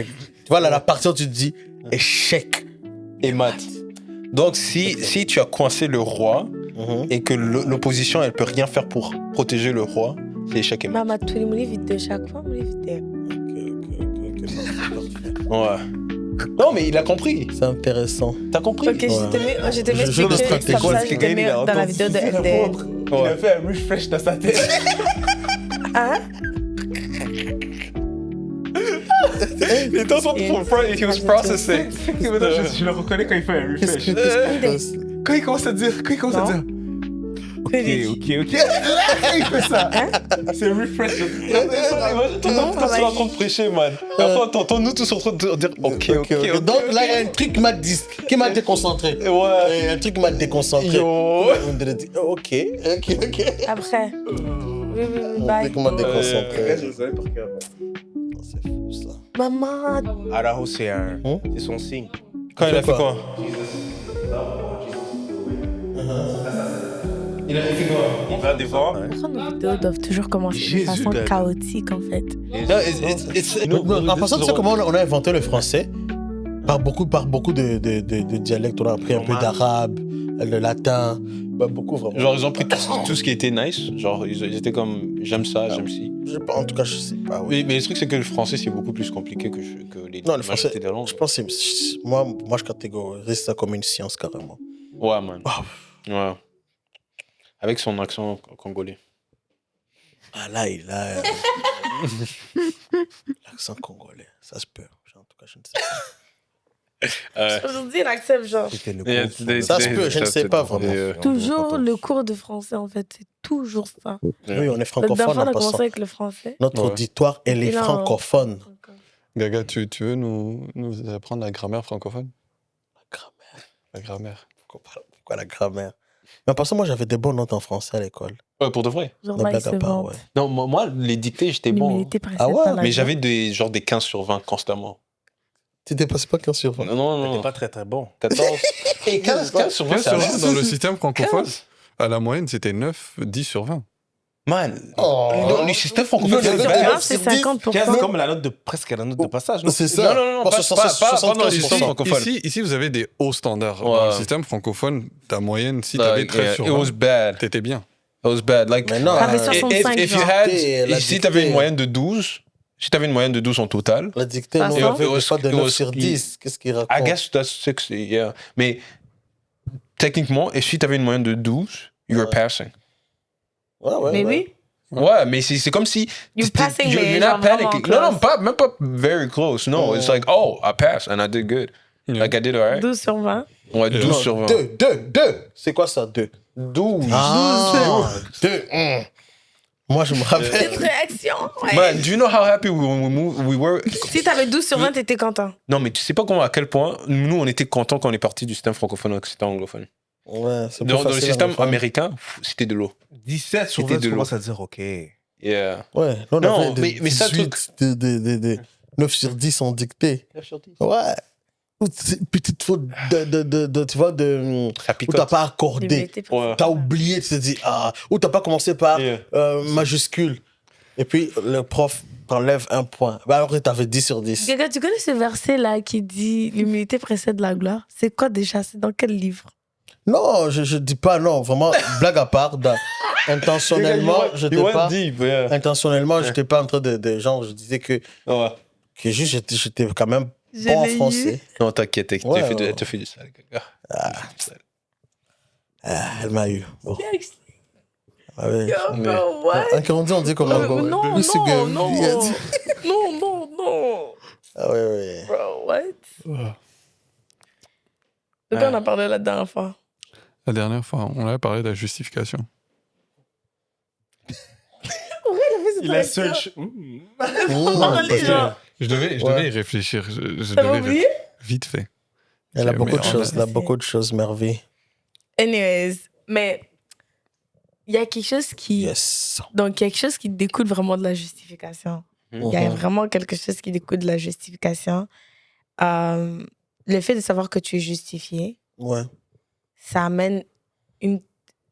Tu vois, là, la partie où tu te dis échec. Et maths. Donc, si tu as coincé le roi et que l'opposition, elle peut rien faire pour protéger le roi, c'est échec et maths. Maman, tous les mots vite chaque fois, mon vite. Ouais. Non, mais il a compris. C'est intéressant. T'as compris? Ok, je te mets Je le expliquer respecte. comme ça, je te mets dans la vidéo de LDR. Il a fait un refresh dans sa tête. Hein? Il était en train de he was processing. Je le reconnais quand il fait un refresh. Quand il commence à dire. Ok. Il fait ça. C'est un refresh. T'entends quand tu es en train de prêcher, man. Enfin, t'entends nous tous en train de dire ok. Donc là, il y a un truc qui m'a déconcentré. Ouais. Il y a un truc qui m'a déconcentré. Yo. On dirait dit, ok. Après. Oui, Un bye. truc qui m'a déconcentré. Je savais par cœur. C'est fou, ça. Maman. Araho, c'est son signe. Quand il a fait quoi? Il a fait quoi? Il va devant. Pourquoi nos vidéos doivent toujours commencer de Jésus, façon Dada. chaotique, en fait? En passant, tu sais comment on a inventé le français? Par beaucoup de dialectes. On a appris un peu d'arabe, le latin, beaucoup vraiment. Genre, ils ont pris tout ce qui était nice. Genre, ils étaient comme j'aime ça, j'aime ci. En tout cas, je sais pas. Oui. Mais le truc, c'est que le français, c'est beaucoup plus compliqué que les Non, le français, majorités des langues. je pense que moi, je catégorise ça comme une science carrément. Ouais, man. Ah. Ouais. Avec son accent congolais. Ah là, il a l'accent congolais. Ça se peut. En tout cas, je ne sais pas. Aujourd'hui, il accepte, genre. C'était le Yeah, groupe. Ça se peut, je ne sais pas vraiment. Toujours le cours de français, en fait. C'est toujours ça. Oui, on est La francophone dernière fois, on en a commencé passant. avec le français. Notre Ouais. auditoire, elle est Et là, francophone. Gaga, tu veux nous apprendre la grammaire francophone? La grammaire. La grammaire. Pourquoi la grammaire? Mais en passant, moi, j'avais des bonnes notes en français à l'école. Ouais, pour de vrai. Genre Non, là, il blague se à part, vante. ouais. Non, moi, les dictées, j'étais bon. L'humilité précède Ah ouais, par la Mais joie. j'avais des 15 sur 20 constamment. Tu dépassais pas 15 sur 20. Non. C'était pas très très bon. 14. Et 15 sur 20, ça va. Dans le système francophone, à la moyenne, c'était 9, 10 sur 20. Man, Oh. le système francophone, Le c'est système bad. Grave, c'est 50%. 15 comme la note de presque la note de passage. Non, C'est ça. Non, Parce que pas dans le système 75%. francophone. Ici, vous avez des hauts standards. Ouais. Dans le système francophone, ta moyenne, si tu avais 13 sur It was 20, bad. t'étais bien. It was bad. Like, Mais non, T'avais euh, 65, if you genre. had, La si t'avais dictée. une moyenne de 12, si t'avais une moyenne de 12 en total, la dictée, Ah, nous, ça? on fait It was- pas de it 9 was- sur 10. Qu'est-ce qu'il raconte? I guess that's 60, yeah. Mais techniquement, et si t'avais une moyenne de 12, you were passing. Ouais, Mais ouais. oui. Ouais, mais c'est comme si... You're passing, you're mais not genre vraiment panicking. close. Non, même pas very close. No, it's like, oh, I passed and I did good. Yeah. Like I did alright. 12 sur 20. Ouais, 12 sur 20. 2. C'est quoi ça, 2? 12. Ah, 2. Moi, je me rappelle. Cette réaction, ouais. Man, do you know how happy we were? Si t'avais 12 sur 20, t'étais content. Non, mais tu sais pas à quel point nous, on était contents quand on est parti du système francophone au système anglophone. Ouais, c'est plus Dans le facile à système me faire. américain, c'était de l'eau. 17 sur C'était 20, de tu l'eau. commences à dire, ok. Yeah. Ouais, là, on Non, avait de mais ça, 18, de 9 sur 10 en dictée. Ouais. Ou c'est une petite faute tu vois, Ça où picote. t'as pas accordé. L'humilité précède. Ouais. T'as oublié, tu te dis, ou t'as pas commencé par Yeah. majuscule. Et puis, le prof t'enlève un point. Bah, alors que t'avais 10 sur 10. Gaga, tu connais ce verset-là qui dit l'humilité précède la gloire? C'est quoi déjà? C'est dans quel livre? Non, je dis pas non. Vraiment, blague à part. Intentionnellement, j'étais pas... Intentionnellement, j'étais pas en train de genre, je disais que juste j'étais quand même Je bon en l'ai eu. français. Non, t'inquiète, Ouais, elle ouais. te fait du sale, gars. Elle m'a eu. Bon. Ah ouais. Yo, bro, what? Un Canadien, on dit comment Non, non, Oui, c'est non, que- non. il a dit- Non. Ah ouais, ouais. Bro, what? De quoi on a parlé la dernière fois? La dernière fois, on avait parlé de la justification. Il a search. Parce que je devais y réfléchir. Je T'avais devais oublié? vite fait. Elle a Ok, beaucoup mais de on a- choses, elle a beaucoup de choses, Merveille. Anyways, mais il y a quelque chose qui... Yes. Donc, quelque chose qui découle vraiment de la justification. Il y a vraiment quelque chose qui découle de la justification. Le fait de savoir que tu es justifié, Ouais. ça amène une...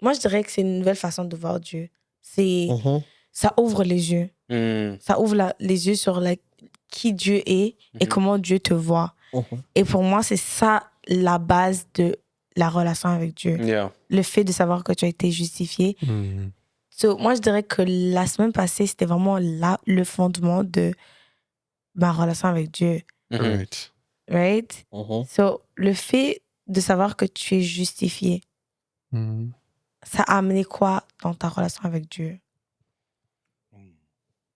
Moi, je dirais que c'est une nouvelle façon de voir Dieu. C'est... Mhm. Ça ouvre les yeux. Ça ouvre les yeux sur qui Dieu est et comment Dieu te voit. Et pour moi, c'est ça la base de la relation avec Dieu. Le fait de savoir que tu as été justifié. So, moi, je dirais que la semaine passée, c'était vraiment là le fondement de ma relation avec Dieu. Right? So, le fait de savoir que tu es justifié, ça a amené quoi dans ta relation avec Dieu?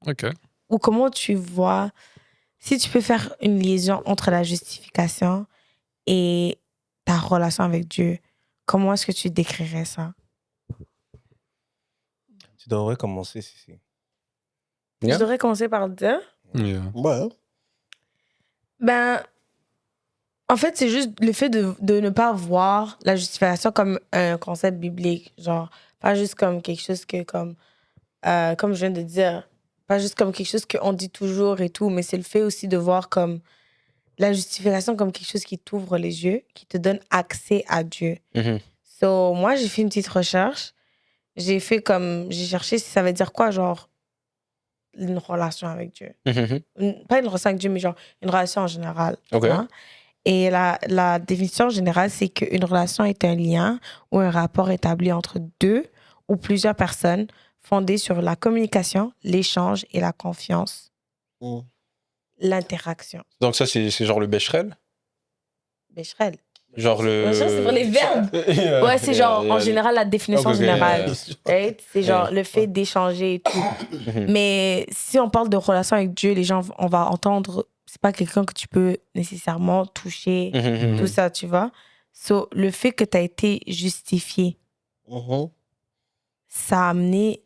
OK. Ou comment tu vois, si tu peux faire une liaison entre la justification et ta relation avec Dieu, comment est-ce que tu décrirais ça? Tu devrais commencer, Sissi. Je devrais commencer par dire? Ouais. Ben, en fait, c'est juste le fait de ne pas voir la justification comme un concept biblique. Genre, pas juste comme quelque chose que, comme je viens de dire, pas juste comme quelque chose qu'on dit toujours et tout, mais c'est le fait aussi de voir comme la justification comme quelque chose qui t'ouvre les yeux, qui te donne accès à Dieu. So, moi, j'ai fait une petite recherche. J'ai cherché si ça veut dire quoi, genre, une relation avec Dieu. Pas une relation avec Dieu, mais genre, une relation en général. Hein? Et la définition générale, c'est qu'une relation est un lien ou un rapport établi entre deux ou plusieurs personnes fondé sur la communication, l'échange et la confiance. L'interaction. Donc ça, c'est genre le Becherel? Becherel. Genre le... Becherel, c'est pour les verbes. Ouais, c'est genre, en général, la définition générale. Right? C'est genre le fait d'échanger et tout. Mais si on parle de relation avec Dieu, les gens, on va entendre, c'est pas quelqu'un que tu peux nécessairement toucher, tout ça, tu vois. So, le fait que tu as été justifié, ça a amené...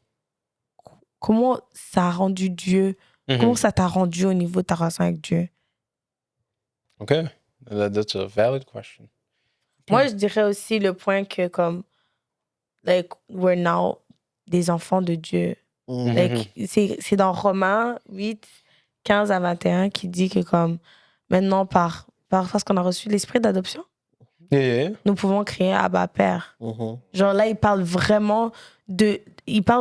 Comment ça a rendu Dieu... Comment ça t'a rendu au niveau de ta relation avec Dieu? OK. That's a valid question. Moi, je dirais aussi le point que, comme, like, we're now des enfants de Dieu. Like, c'est dans Romains 8, 15 à 21 qui dit que, comme, maintenant, parce qu'on a reçu l'esprit d'adoption, nous pouvons crier Abba Père. Genre là, il parle vraiment de...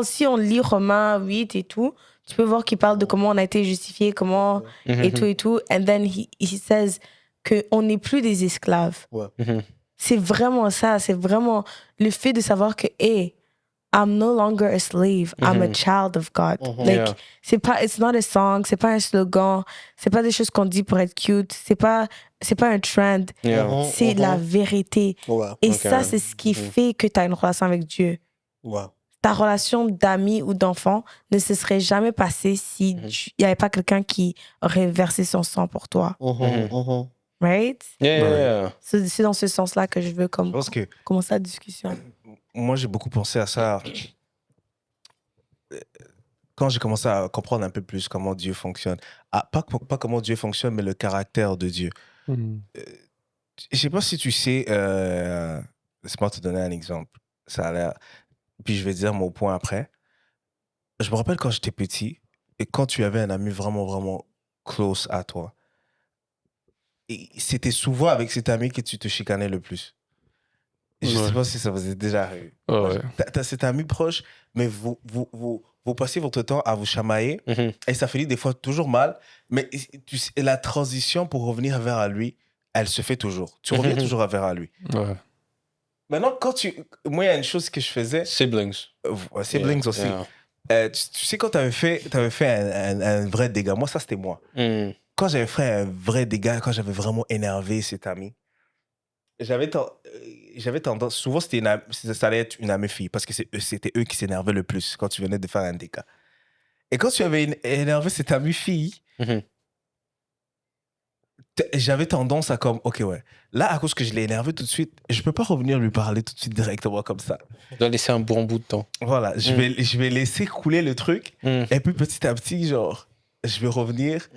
si on lit Romains 8 et tout, tu peux voir qu'il parle de comment on a été justifié, comment et tout et tout. And then he says qu'on n'est plus des esclaves. C'est vraiment ça. C'est vraiment le fait de savoir que, hey, I'm no longer a slave. I'm a child of God. Like, it's not a song, c'est pas un slogan, c'est pas des choses qu'on dit pour être cute, c'est pas un trend. C'est la vérité. Et ça, c'est ce qui fait que tu as une relation avec Dieu. Ta relation d'ami ou d'enfant ne se serait jamais passée si il n'y avait pas quelqu'un qui aurait versé son sang pour toi. Right? C'est dans ce sens-là que je veux commencer la discussion. Moi, j'ai beaucoup pensé à ça quand j'ai commencé à comprendre un peu plus comment Dieu fonctionne. Pas comment Dieu fonctionne, mais le caractère de Dieu. Je sais pas si tu sais... laisse-moi te donner un exemple. Ça a l'air... Puis je vais dire mon point après. Je me rappelle quand j'étais petit, et quand tu avais un ami vraiment, vraiment close à toi, et c'était souvent avec cet ami que tu te chicanais le plus. Je sais pas si ça vous est déjà arrivé. T'as cet ami proche, mais vous passez votre temps à vous chamailler, et ça finit des fois toujours mal, mais la transition pour revenir vers lui, elle se fait toujours. Tu reviens toujours vers lui. Maintenant, moi, il y a une chose que je faisais. Siblings. Siblings aussi. Tu sais, quand tu avais fait un vrai dégât, moi, ça, c'était moi. Quand j'avais fait un vrai dégât, quand j'avais vraiment énervé cet ami, j'avais tendance... Souvent, ça allait être une amie fille, parce que c'était eux qui s'énervaient le plus quand tu venais de faire un dégât. Et quand tu avais énervé cette amie fille, j'avais tendance à comme, ok, ouais. Là, à cause que je l'ai énervé tout de suite, je peux pas revenir lui parler tout de suite directement comme ça. Je dois laisser un bon bout de temps. Voilà, je vais laisser couler le truc. Et puis petit à petit, genre, je vais revenir.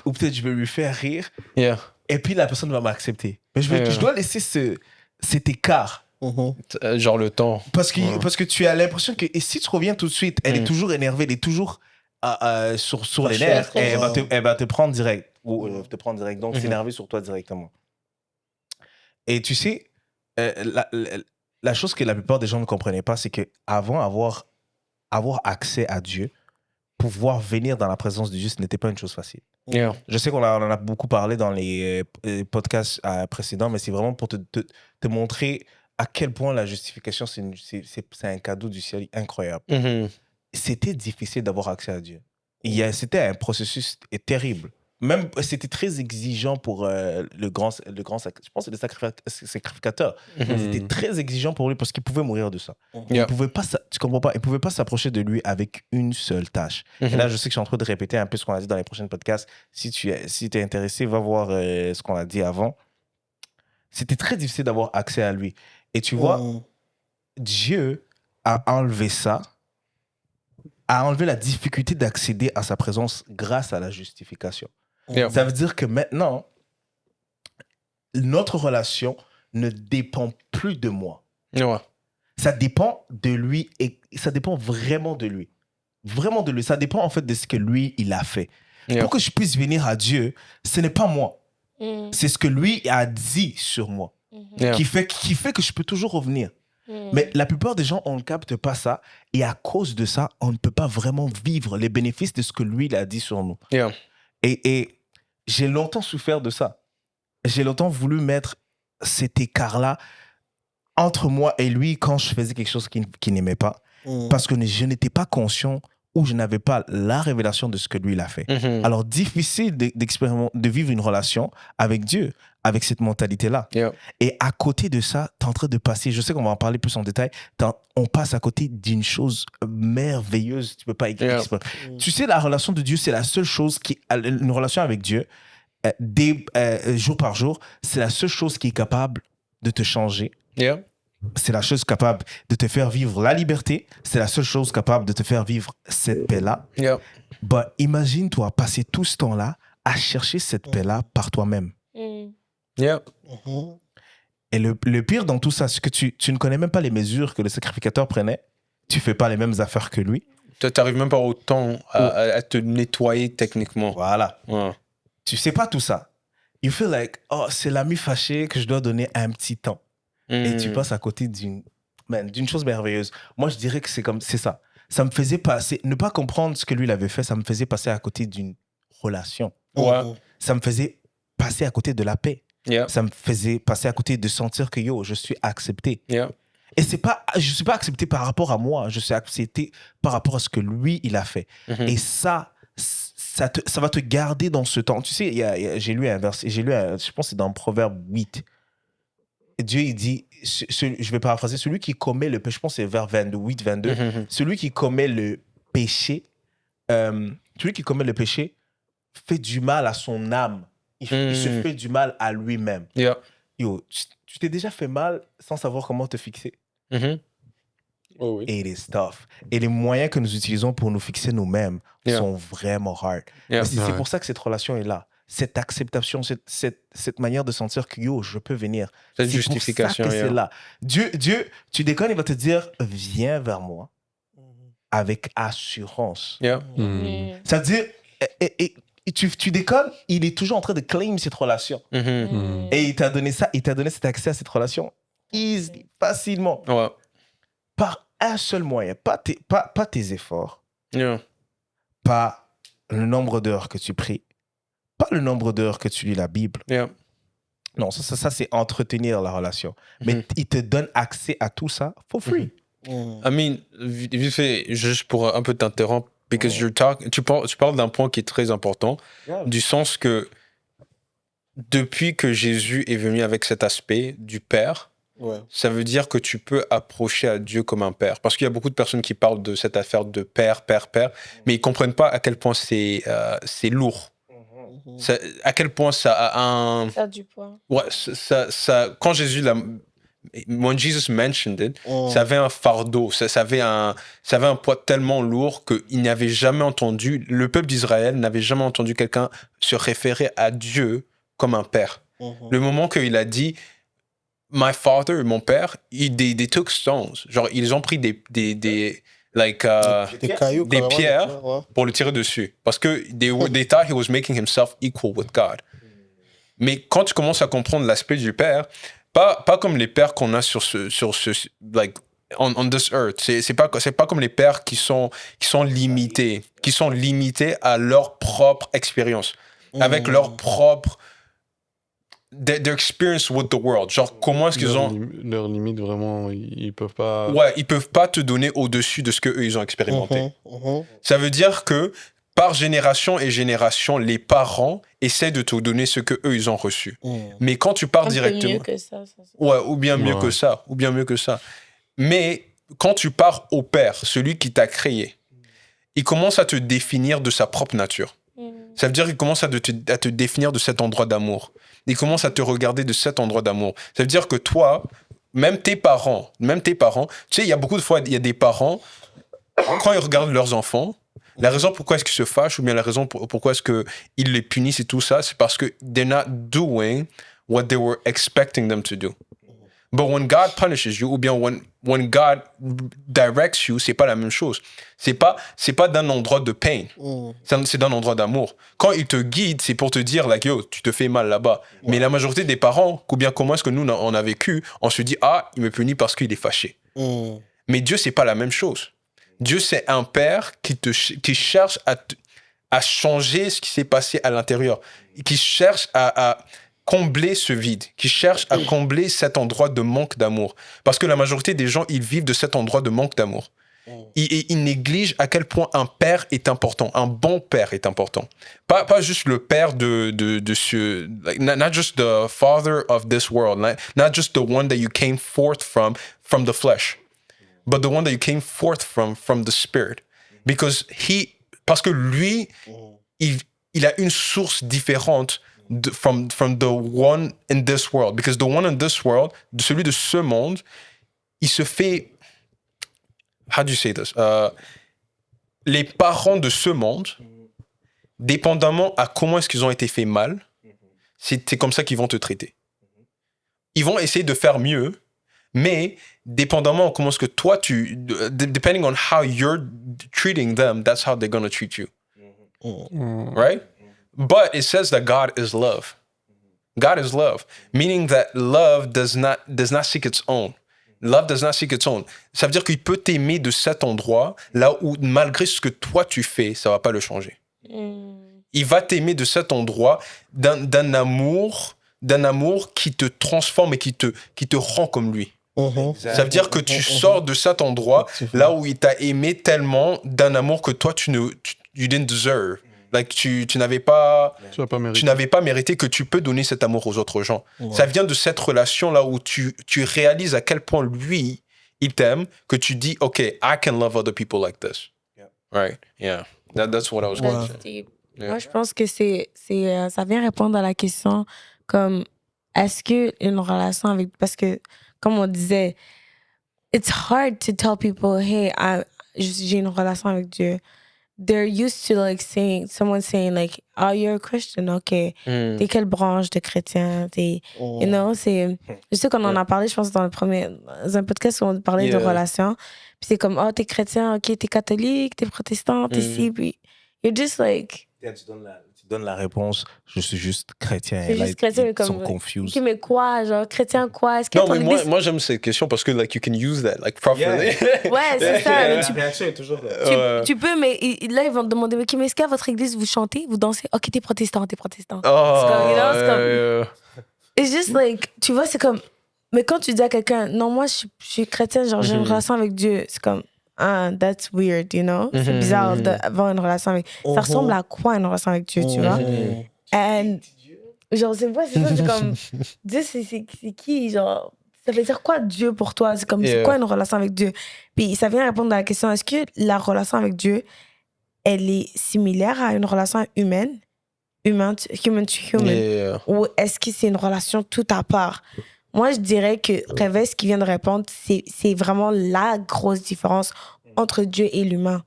Ou peut-être je vais lui faire rire. Et puis la personne va m'accepter. Mais je dois laisser cet écart. Genre le temps. Parce que tu as l'impression que et si tu reviens tout de suite, elle est toujours énervée, elle est toujours sur les nerfs. Et elle va te prendre direct. Ou te prendre direct. Donc, s'énerver sur toi directement. Et tu sais, la chose que la plupart des gens ne comprenaient pas, c'est qu'avant avoir accès à Dieu, pouvoir venir dans la présence de Dieu, ce n'était pas une chose facile. Yeah. Je sais qu'on en a beaucoup parlé dans les podcasts précédents, mais c'est vraiment pour te montrer à quel point la justification, c'est un cadeau du ciel incroyable. C'était difficile d'avoir accès à Dieu. C'était un processus terrible. Même, c'était très exigeant pour le grand je pense que le sacrificateur. C'était très exigeant pour lui parce qu'il pouvait mourir de ça. Il pouvait pas, tu comprends pas, il pouvait pas s'approcher de lui avec une seule tâche. Et là, je sais que je suis en train de répéter un peu ce qu'on a dit dans les prochains podcasts. Si tu es intéressé, va voir ce qu'on a dit avant. C'était très difficile d'avoir accès à lui. Et tu vois, Dieu a enlevé ça, a enlevé la difficulté d'accéder à sa présence grâce à la justification. Ça veut dire que maintenant, notre relation ne dépend plus de moi. Ça dépend de lui et ça dépend vraiment de lui. Vraiment de lui. Ça dépend en fait de ce que lui, il a fait. Pour que je puisse venir à Dieu, ce n'est pas moi. C'est ce que lui a dit sur moi qui fait que je peux toujours revenir. Mais la plupart des gens, on ne capte pas ça. Et à cause de ça, on ne peut pas vraiment vivre les bénéfices de ce que lui, il a dit sur nous. Et j'ai longtemps souffert de ça. J'ai longtemps voulu mettre cet écart-là entre moi et lui quand je faisais quelque chose qu'il n'aimait pas. Parce que je n'étais pas conscient ou je n'avais pas la révélation de ce que lui, il a fait. Alors, difficile de vivre une relation avec Dieu, avec cette mentalité-là. Et à côté de ça, tu es en train de passer, je sais qu'on va en parler plus en détail, on passe à côté d'une chose merveilleuse, tu peux pas écrire. Tu sais, la relation de Dieu, c'est la seule chose une relation avec Dieu, jour par jour, c'est la seule chose qui est capable de te changer. C'est la chose capable de te faire vivre la liberté. C'est la seule chose capable de te faire vivre cette paix-là. Bah, imagine-toi passer tout ce temps-là à chercher cette paix-là par toi-même. Et le pire dans tout ça, c'est que tu ne connais même pas les mesures que le sacrificateur prenait. Tu fais pas les mêmes affaires que lui. Tu n'arrives même pas autant à te nettoyer techniquement. Voilà. Tu sais pas tout ça. You feel like, oh, c'est l'ami fâché que je dois donner un petit temps. Et tu passes à côté d'une chose merveilleuse. Moi, je dirais que c'est ça. Ça me faisait passer, ne pas comprendre ce que lui il avait fait, ça me faisait passer à côté d'une relation. Ça me faisait passer à côté de la paix. Ça me faisait passer à côté de sentir que je suis accepté. Et je suis pas accepté par rapport à moi, je suis accepté par rapport à ce que lui, il a fait. Et ça va te garder dans ce temps. Tu sais, j'ai lu un verset, je pense que c'est dans Proverbe 8. Dieu, il dit, je vais paraphraser, celui qui commet le péché, je pense que c'est vers 22, celui qui commet le péché, fait du mal à son âme. Il se fait du mal à lui-même. Tu t'es déjà fait mal sans savoir comment te fixer. It is tough. Et les moyens que nous utilisons pour nous fixer nous-mêmes sont vraiment hard. Mais c'est pour ça que cette relation est là. Cette acceptation, cette manière de sentir que je peux venir. Cette justification. C'est là. Dieu, tu déconnes, il va te dire, viens vers moi avec assurance. Ça veut dire, tu déconnes, il est toujours en train de claim cette relation. Et il t'a donné ça, il t'a donné cet accès à cette relation easy, facilement. Par un seul moyen, pas tes efforts, pas le nombre d'heures que tu pries, pas le nombre d'heures que tu lis la Bible. Non, ça c'est entretenir la relation. Mais il te donne accès à tout ça for free. I mean, vite fait, juste pour un peu t'interrompre, because tu parles d'un point qui est très important, du sens que depuis que Jésus est venu avec cet aspect du Père, ça veut dire que tu peux approcher à Dieu comme un père. Parce qu'il y a beaucoup de personnes qui parlent de cette affaire de père, mais ils ne comprennent pas à quel point c'est lourd. À quel point ça a un... Ça a du poids. Ouais, quand Jésus when Jesus mentioned it, ça avait un fardeau, ça avait un poids tellement lourd qu'il n'avait jamais entendu, le peuple d'Israël n'avait jamais entendu quelqu'un se référer à Dieu comme un père. Le moment qu'il a dit My father, mon père, they took stones. Genre, ils ont pris des cailloux, des pierres pour le tirer dessus. Parce que they thought he was making himself equal with God. Mais quand tu commences à comprendre l'aspect du père, pas comme les pères qu'on a sur ce like, on this earth. C'est pas comme les pères qui sont limités à leur propre expérience. avec leur propre... Their experience with the world. Genre, comment est-ce qu'ils ont... Leurs limites, vraiment, ils peuvent pas... Ouais, ils peuvent pas te donner au-dessus de ce qu'eux, ils ont expérimenté. Ça veut dire que, par génération et génération, les parents essaient de te donner ce qu'eux, ils ont reçu. Mais quand tu pars directement... mieux que ça. Ouais, ou bien mieux que ça. Ou bien mieux que ça. Mais quand tu pars au Père, celui qui t'a créé, il commence à te définir de sa propre nature. Ça veut dire qu'il commence à te définir de cet endroit d'amour. Il commence à te regarder de cet endroit d'amour. Ça veut dire que toi, même tes parents, tu sais, il y a beaucoup de fois, il y a des parents, quand ils regardent leurs enfants, la raison pourquoi est-ce qu'ils se fâchent ou bien la raison pourquoi est-ce qu'ils les punissent et tout ça, c'est parce que they're not doing what they were expecting them to do. But when God punishes you, ou bien when God directs you, c'est pas la même chose. C'est pas d'un endroit de pain. C'est d'un endroit d'amour. Quand il te guide, c'est pour te dire, like, yo, tu te fais mal là-bas. Mais la majorité des parents, ou bien comment est-ce que nous, on a vécu, on se dit, ah, il me punit parce qu'il est fâché. Mais Dieu, c'est pas la même chose. Dieu, c'est un père qui cherche à changer ce qui s'est passé à l'intérieur. Qui cherche à combler ce vide, qui cherche à combler cet endroit de manque d'amour. Parce que la majorité des gens, ils vivent de cet endroit de manque d'amour. Ils négligent à quel point un père est important, un bon père est important. Pas juste le père de ce... Like, not just the father of this world, not just the one that you came forth from the flesh, but the one that you came forth from the spirit. Parce que lui, il a une source différente from the one in this world, because the one in this world, celui de ce monde, il se fait, how do you say this? Les parents de ce monde, dépendamment à comment est-ce qu'ils ont été faits mal, c'est comme ça qu'ils vont te traiter. Ils vont essayer de faire mieux, mais dépendamment de comment est-ce que toi depending on how you're treating them, that's how they're going to treat you. Right? But it says that God is love. God is love, meaning that love does not seek its own. Love does not seek its own. Ça veut dire qu'il peut t'aimer de cet endroit, là où malgré ce que toi tu fais, ça va pas le changer. Il va t'aimer de cet endroit d'un amour qui te transforme et qui te rend comme lui. Ça veut dire que tu sors de cet endroit, là où il t'a aimé tellement d'un amour que toi you didn't deserve. Like, tu n'avais pas mérité que tu peux donner cet amour aux autres gens. Ça vient de cette relation-là où tu réalises à quel point lui, il t'aime, que tu dis, OK, I can love other people like this. Right? Yeah. That's what I was going to say. Yeah. Moi, je pense que ça vient répondre à la question comme, est-ce qu'une relation avec... Parce que, comme on disait, it's hard to tell people, hey, j'ai une relation avec Dieu. They're used to like someone saying like, oh, you're a Christian, okay. T'es quelle branche de chrétien? You know, je sais qu'on en a parlé, je pense, dans un podcast où on parlait de relations. Puis c'est comme, oh, t'es chrétien, ok, t'es catholique, t'es protestant, t'es ci, puis you're just like... Tu donnes la réponse, je suis juste chrétien. Et là, ils sont confused. Ok, mais quoi? Genre, chrétien quoi? Est-ce que non, mais moi j'aime cette question parce que like, you can use that like, properly. Yeah. Ouais, c'est ça. La réaction est toujours là. Tu peux, mais là, ils vont te demander, ok, mais est-ce qu'à votre église, vous chantez, vous dansez? Ok, t'es protestant. Oh, c'est comme, you know, c'est comme... It's just like, tu vois, c'est comme... Mais quand tu dis à quelqu'un, non, moi, je suis chrétien, genre, j'ai une relation avec Dieu, c'est comme... Ah, that's weird, you know? C'est bizarre d'avoir une relation avec... Ça ressemble à quoi, une relation avec Dieu, tu vois? And... Genre, c'est comme... Dieu, c'est qui, genre... Ça veut dire quoi, Dieu, pour toi? C'est comme, c'est quoi une relation avec Dieu? Puis ça vient répondre à la question, est-ce que la relation avec Dieu, elle est similaire à une relation humaine? Human to human? Ou est-ce que c'est une relation tout à part? Moi, je dirais que Réveil, ce qu'il vient de répondre, c'est vraiment la grosse différence entre Dieu et l'humain.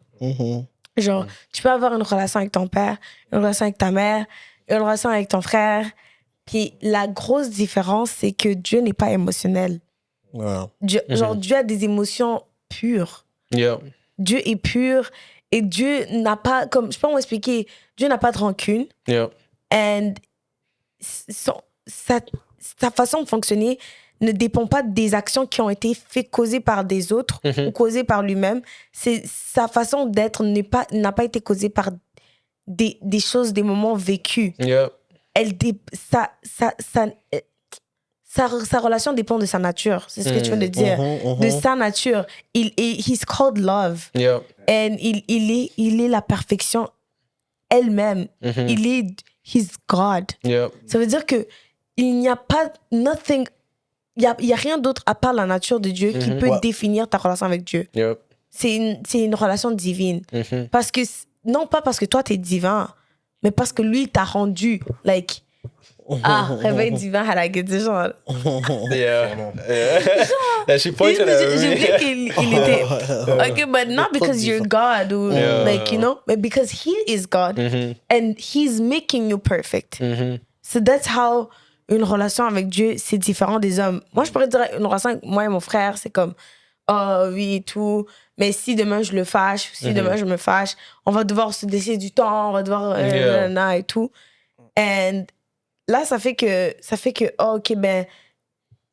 Genre, tu peux avoir une relation avec ton père, une relation avec ta mère, une relation avec ton frère. Puis la grosse différence, c'est que Dieu n'est pas émotionnel. Genre, Dieu a des émotions pures. Dieu est pur et Dieu n'a pas, comme je peux m'expliquer, Dieu n'a pas de rancune. And sa façon de fonctionner ne dépend pas des actions qui ont été causées par des autres ou causées par lui-même. Sa façon d'être n'a pas été causée par des choses, des moments vécus. Yeah. Sa relation dépend de sa nature. C'est ce que tu viens de dire. De sa nature. He's called love. Yeah. And il est la perfection elle-même. He's God. Yeah. Ça veut dire que il n'y a pas nothing. Il y a rien d'autre à part la nature de Dieu qui peut définir ta relation avec Dieu. Yeah. C'est une relation divine. Parce que, non pas parce que toi, t'es divin, mais parce que lui, il t'a rendu, like, réveil divin, à la gueule, genre. She pointed at me. J'ai oublié qu'il était, okay, but not because you're God, or, like, you know, but because he is God, and he's making you perfect. So that's how une relation avec Dieu, c'est différent des hommes. Moi, je pourrais dire une relation avec moi et mon frère, c'est comme, oh oui et tout, mais si demain je le fâche, si demain je me fâche, on va devoir se laisser du temps, on va devoir et tout. And là, ça fait que oh, ok, ben,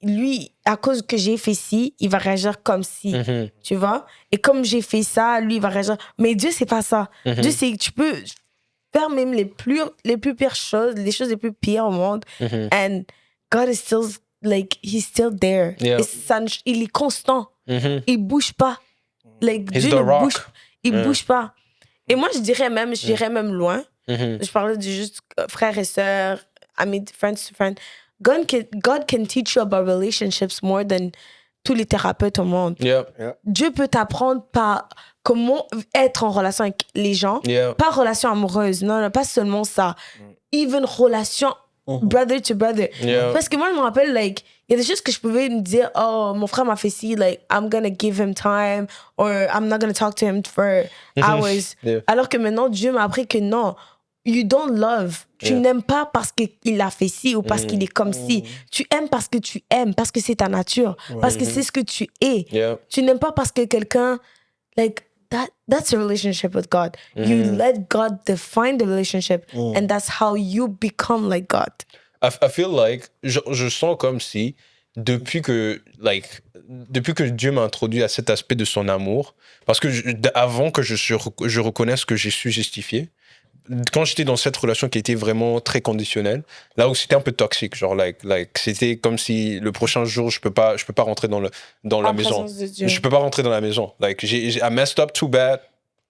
lui, à cause que j'ai fait ci, il va réagir comme ci, tu vois? Et comme j'ai fait ça, lui, il va réagir. Mais Dieu, c'est pas ça. Dieu, c'est que tu peux faire même les plus pires choses, les choses les plus pires au monde, and God is still, like, he's still there. Yeah. Il est constant. Il bouge pas. Like, He's Dieu the ne rock. bouge pas. Et moi, je dirais même loin. Je parlais de juste frères et sœurs, amis, friends to friends. God can teach you about relationships more than tous les thérapeutes au monde. Yeah. Dieu peut t'apprendre par comment être en relation avec les gens. Pas relation amoureuse, non, pas seulement ça. Even relation brother to brother. Parce que moi, je me rappelle, like, il y a des choses que je pouvais me dire, oh, mon frère m'a fait ci, like, I'm gonna give him time, or I'm not gonna talk to him for hours. Alors que maintenant, Dieu m'a appris que non, you don't love. Tu n'aimes pas parce qu'il a fait ci ou parce qu'il est comme ci. Tu aimes parce que tu aimes, parce que c'est ta nature, parce que c'est ce que tu es. Tu n'aimes pas parce que quelqu'un, like, that's a relationship with God. You let God define the relationship, and that's how you become like God. I feel like, je sens comme si, depuis que Dieu m'a introduit à cet aspect de son amour, parce que avant que je reconnaisse que je suis justifié, quand j'étais dans cette relation qui était vraiment très conditionnelle, là où c'était un peu toxique, genre like c'était comme si le prochain jour je peux pas rentrer dans la maison. Je peux pas rentrer dans la maison. Like I messed up too bad.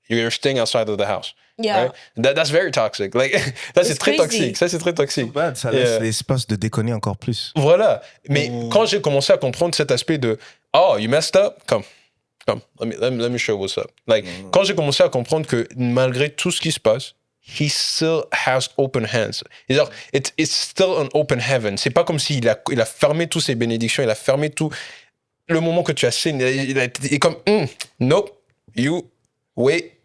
You're staying outside of the house. Yeah. Right? That's very toxic. Like ça c'est très toxique. Ça c'est très toxique. Ça laisse l'espace de déconner encore plus. Voilà. Mais quand j'ai commencé à comprendre cet aspect de oh you messed up, come. Let me show what's up. Like quand j'ai commencé à comprendre que malgré tout ce qui se passe, he still has open hands. It's still an open heaven. C'est pas comme s'il a fermé toutes ses bénédictions, il a fermé tout. Le moment que tu as signé, il est comme, nope, you, wait,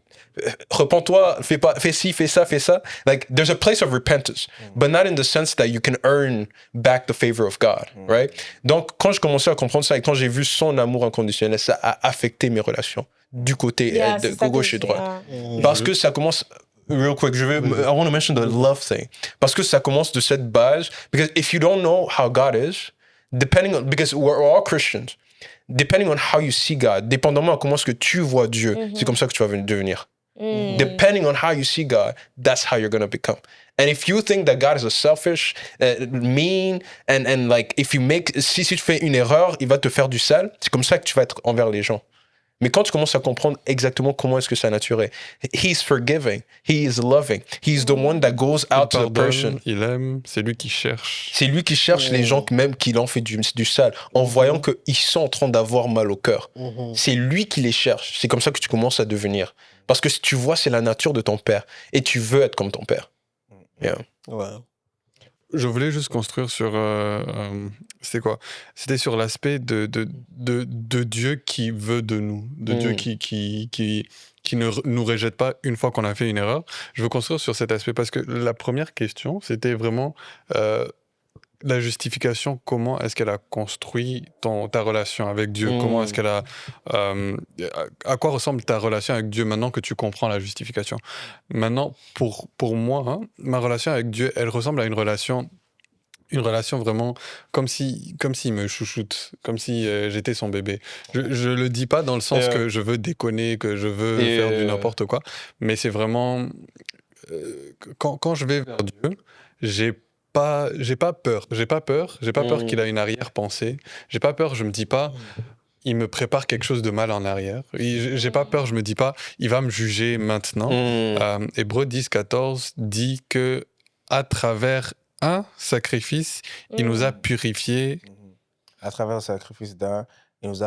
repens-toi, fais ci, fais ça. Like, there's a place of repentance, but not in the sense that you can earn back the favor of God, right? Donc, quand je commençais à comprendre ça et quand j'ai vu son amour inconditionnel, ça a affecté mes relations du côté de gauche et droite. Parce que ça commence... Real quick, I want to mention the love thing. Parce que ça commence de cette base. Because if you don't know how God is, because we're all Christians, depending on how you see God, dépendamment de comment est-ce que tu vois Dieu, c'est comme ça que tu vas devenir. Depending on how you see God, that's how you're going to become. And if you think that God is a selfish, mean, and like, si tu fais une erreur, il va te faire du sale, c'est comme ça que tu vas être envers les gens. Mais quand tu commences à comprendre exactement comment est-ce que sa nature est, he's forgiving, he is loving, he's the one that goes out to the person. Il aime, c'est lui qui cherche. C'est lui qui cherche les gens même qui l'ont fait du sale, en voyant qu'ils sont en train d'avoir mal au cœur. C'est lui qui les cherche. C'est comme ça que tu commences à devenir. Parce que si tu vois, c'est la nature de ton père. Et tu veux être comme ton père. Yeah. Ouais. Je voulais juste construire sur... c'était quoi? C'était sur l'aspect de Dieu qui veut de nous, de Dieu qui ne nous rejette pas une fois qu'on a fait une erreur. Je veux construire sur cet aspect parce que la première question, c'était vraiment la justification. Comment est-ce qu'elle a construit ta relation avec Dieu? Comment est-ce qu'elle a... à quoi ressemble ta relation avec Dieu maintenant que tu comprends la justification? Maintenant, pour moi, ma relation avec Dieu, elle ressemble à une relation vraiment comme s'il me chouchoute, comme si j'étais son bébé. Je le dis pas dans le sens que je veux déconner, que je veux faire du n'importe quoi, mais c'est vraiment... quand je vais vers Dieu, j'ai pas peur. J'ai pas peur qu'il a une arrière-pensée. J'ai pas peur, je me dis pas, il me prépare quelque chose de mal en arrière. J'ai pas peur, je me dis pas, il va me juger maintenant. Hébreux 10-14 dit que à travers un sacrifice, il nous a purifiés. À travers le sacrifice d'un, il nous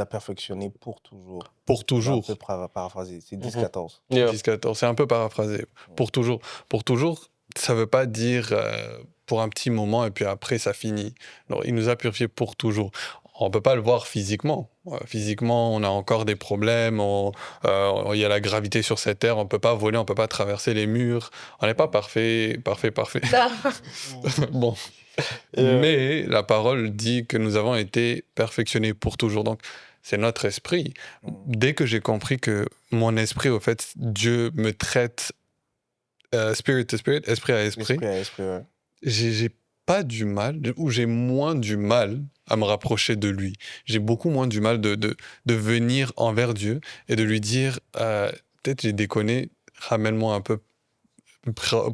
a perfectionnés pour toujours. Pour toujours. C'est un peu paraphrasé. C'est 10-14. 10-14, c'est un peu paraphrasé. Pour toujours. Pour toujours, ça veut pas dire pour un petit moment et puis après ça finit. Non, il nous a purifiés pour toujours. On peut pas le voir physiquement. Physiquement, on a encore des problèmes. Il y a la gravité sur cette terre. On peut pas voler, on peut pas traverser les murs. On n'est pas parfait. Bon. Mais la parole dit que nous avons été perfectionnés pour toujours. Donc, c'est notre esprit. Dès que j'ai compris que mon esprit, au fait, Dieu me traite spirit to spirit, esprit à esprit, Ouais. j'ai pas du mal, ou j'ai moins du mal à me rapprocher de lui. J'ai beaucoup moins du mal de venir envers Dieu et de lui dire, peut-être j'ai déconné, ramène-moi un peu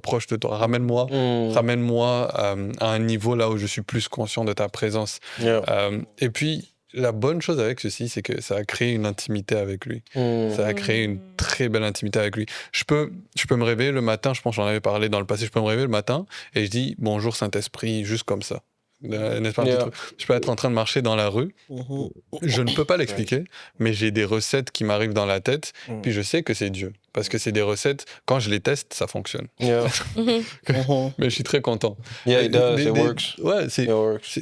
proche de toi, ramène-moi à un niveau là où je suis plus conscient de ta présence. Et puis, la bonne chose avec ceci, c'est que ça a créé une intimité avec lui. Ça a créé une très belle intimité avec lui. Je peux me réveiller le matin, je pense que j'en avais parlé dans le passé, je peux me réveiller le matin et je dis « Bonjour Saint-Esprit », juste comme ça. N'est-ce pas, je peux être en train de marcher dans la rue, je ne peux pas l'expliquer, mais j'ai des recettes qui m'arrivent dans la tête, puis je sais que c'est Dieu, parce que c'est des recettes, quand je les teste, ça fonctionne. Mais je suis très content. It does, it works. Ouais, c'est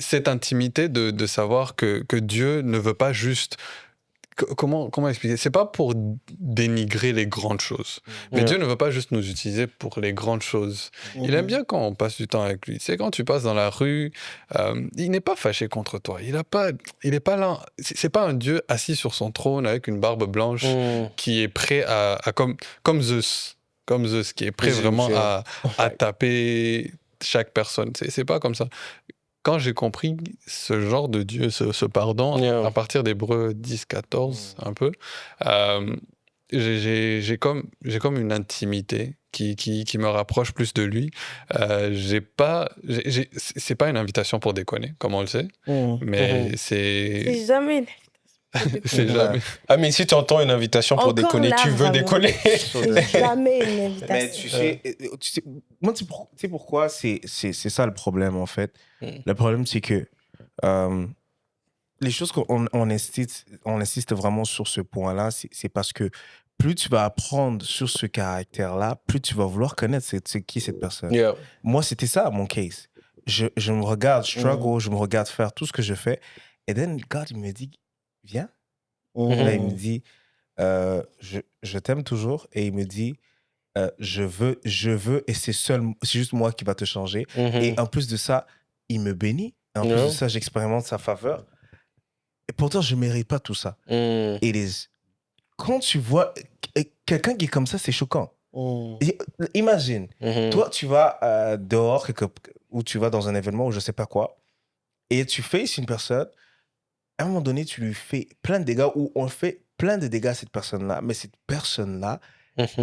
cette intimité de savoir que Dieu ne veut pas juste... Comment expliquer? C'est pas pour dénigrer les grandes choses. Mais Dieu ne veut pas juste nous utiliser pour les grandes choses. Il aime bien quand on passe du temps avec lui. C'est quand tu passes dans la rue, il n'est pas fâché contre toi. Il est pas là. C'est pas un Dieu assis sur son trône avec une barbe blanche qui est prêt à comme Zeus. Comme Zeus, qui est prêt vraiment à taper chaque personne. C'est pas comme ça. Quand j'ai compris ce genre de Dieu, ce pardon, à partir d'Hébreux 10-14, un peu, j'ai comme une intimité qui me rapproche plus de lui. C'est pas une invitation pour déconner, comme on le sait, mais C'est jamais une c'est jamais. Ah, mais si tu entends une invitation pour déconner, tu veux déconner. C'est jamais une invitation. Mais tu sais, moi, tu sais pourquoi c'est ça le problème, en fait. Le problème, c'est que les choses qu'on insiste vraiment sur ce point-là, c'est parce que plus tu vas apprendre sur ce caractère-là, plus tu vas vouloir connaître c'est qui cette personne. Moi, c'était ça, mon case. Je me regarde struggle, je me regarde faire tout ce que je fais. Et then, God, il me dit, viens. Là, il me dit, je t'aime toujours. Et il me dit, je veux, et c'est juste moi qui va te changer. Et en plus de ça, il me bénit. Et en plus de ça, j'expérimente sa faveur. Et pourtant, je ne mérite pas tout ça. Quand tu vois quelqu'un qui est comme ça, c'est choquant. Imagine, toi, tu vas dehors, ou tu vas dans un événement ou je ne sais pas quoi, et tu faces une personne, à un moment donné, tu lui fais plein de dégâts, ou on fait plein de dégâts à cette personne-là, mais cette personne-là,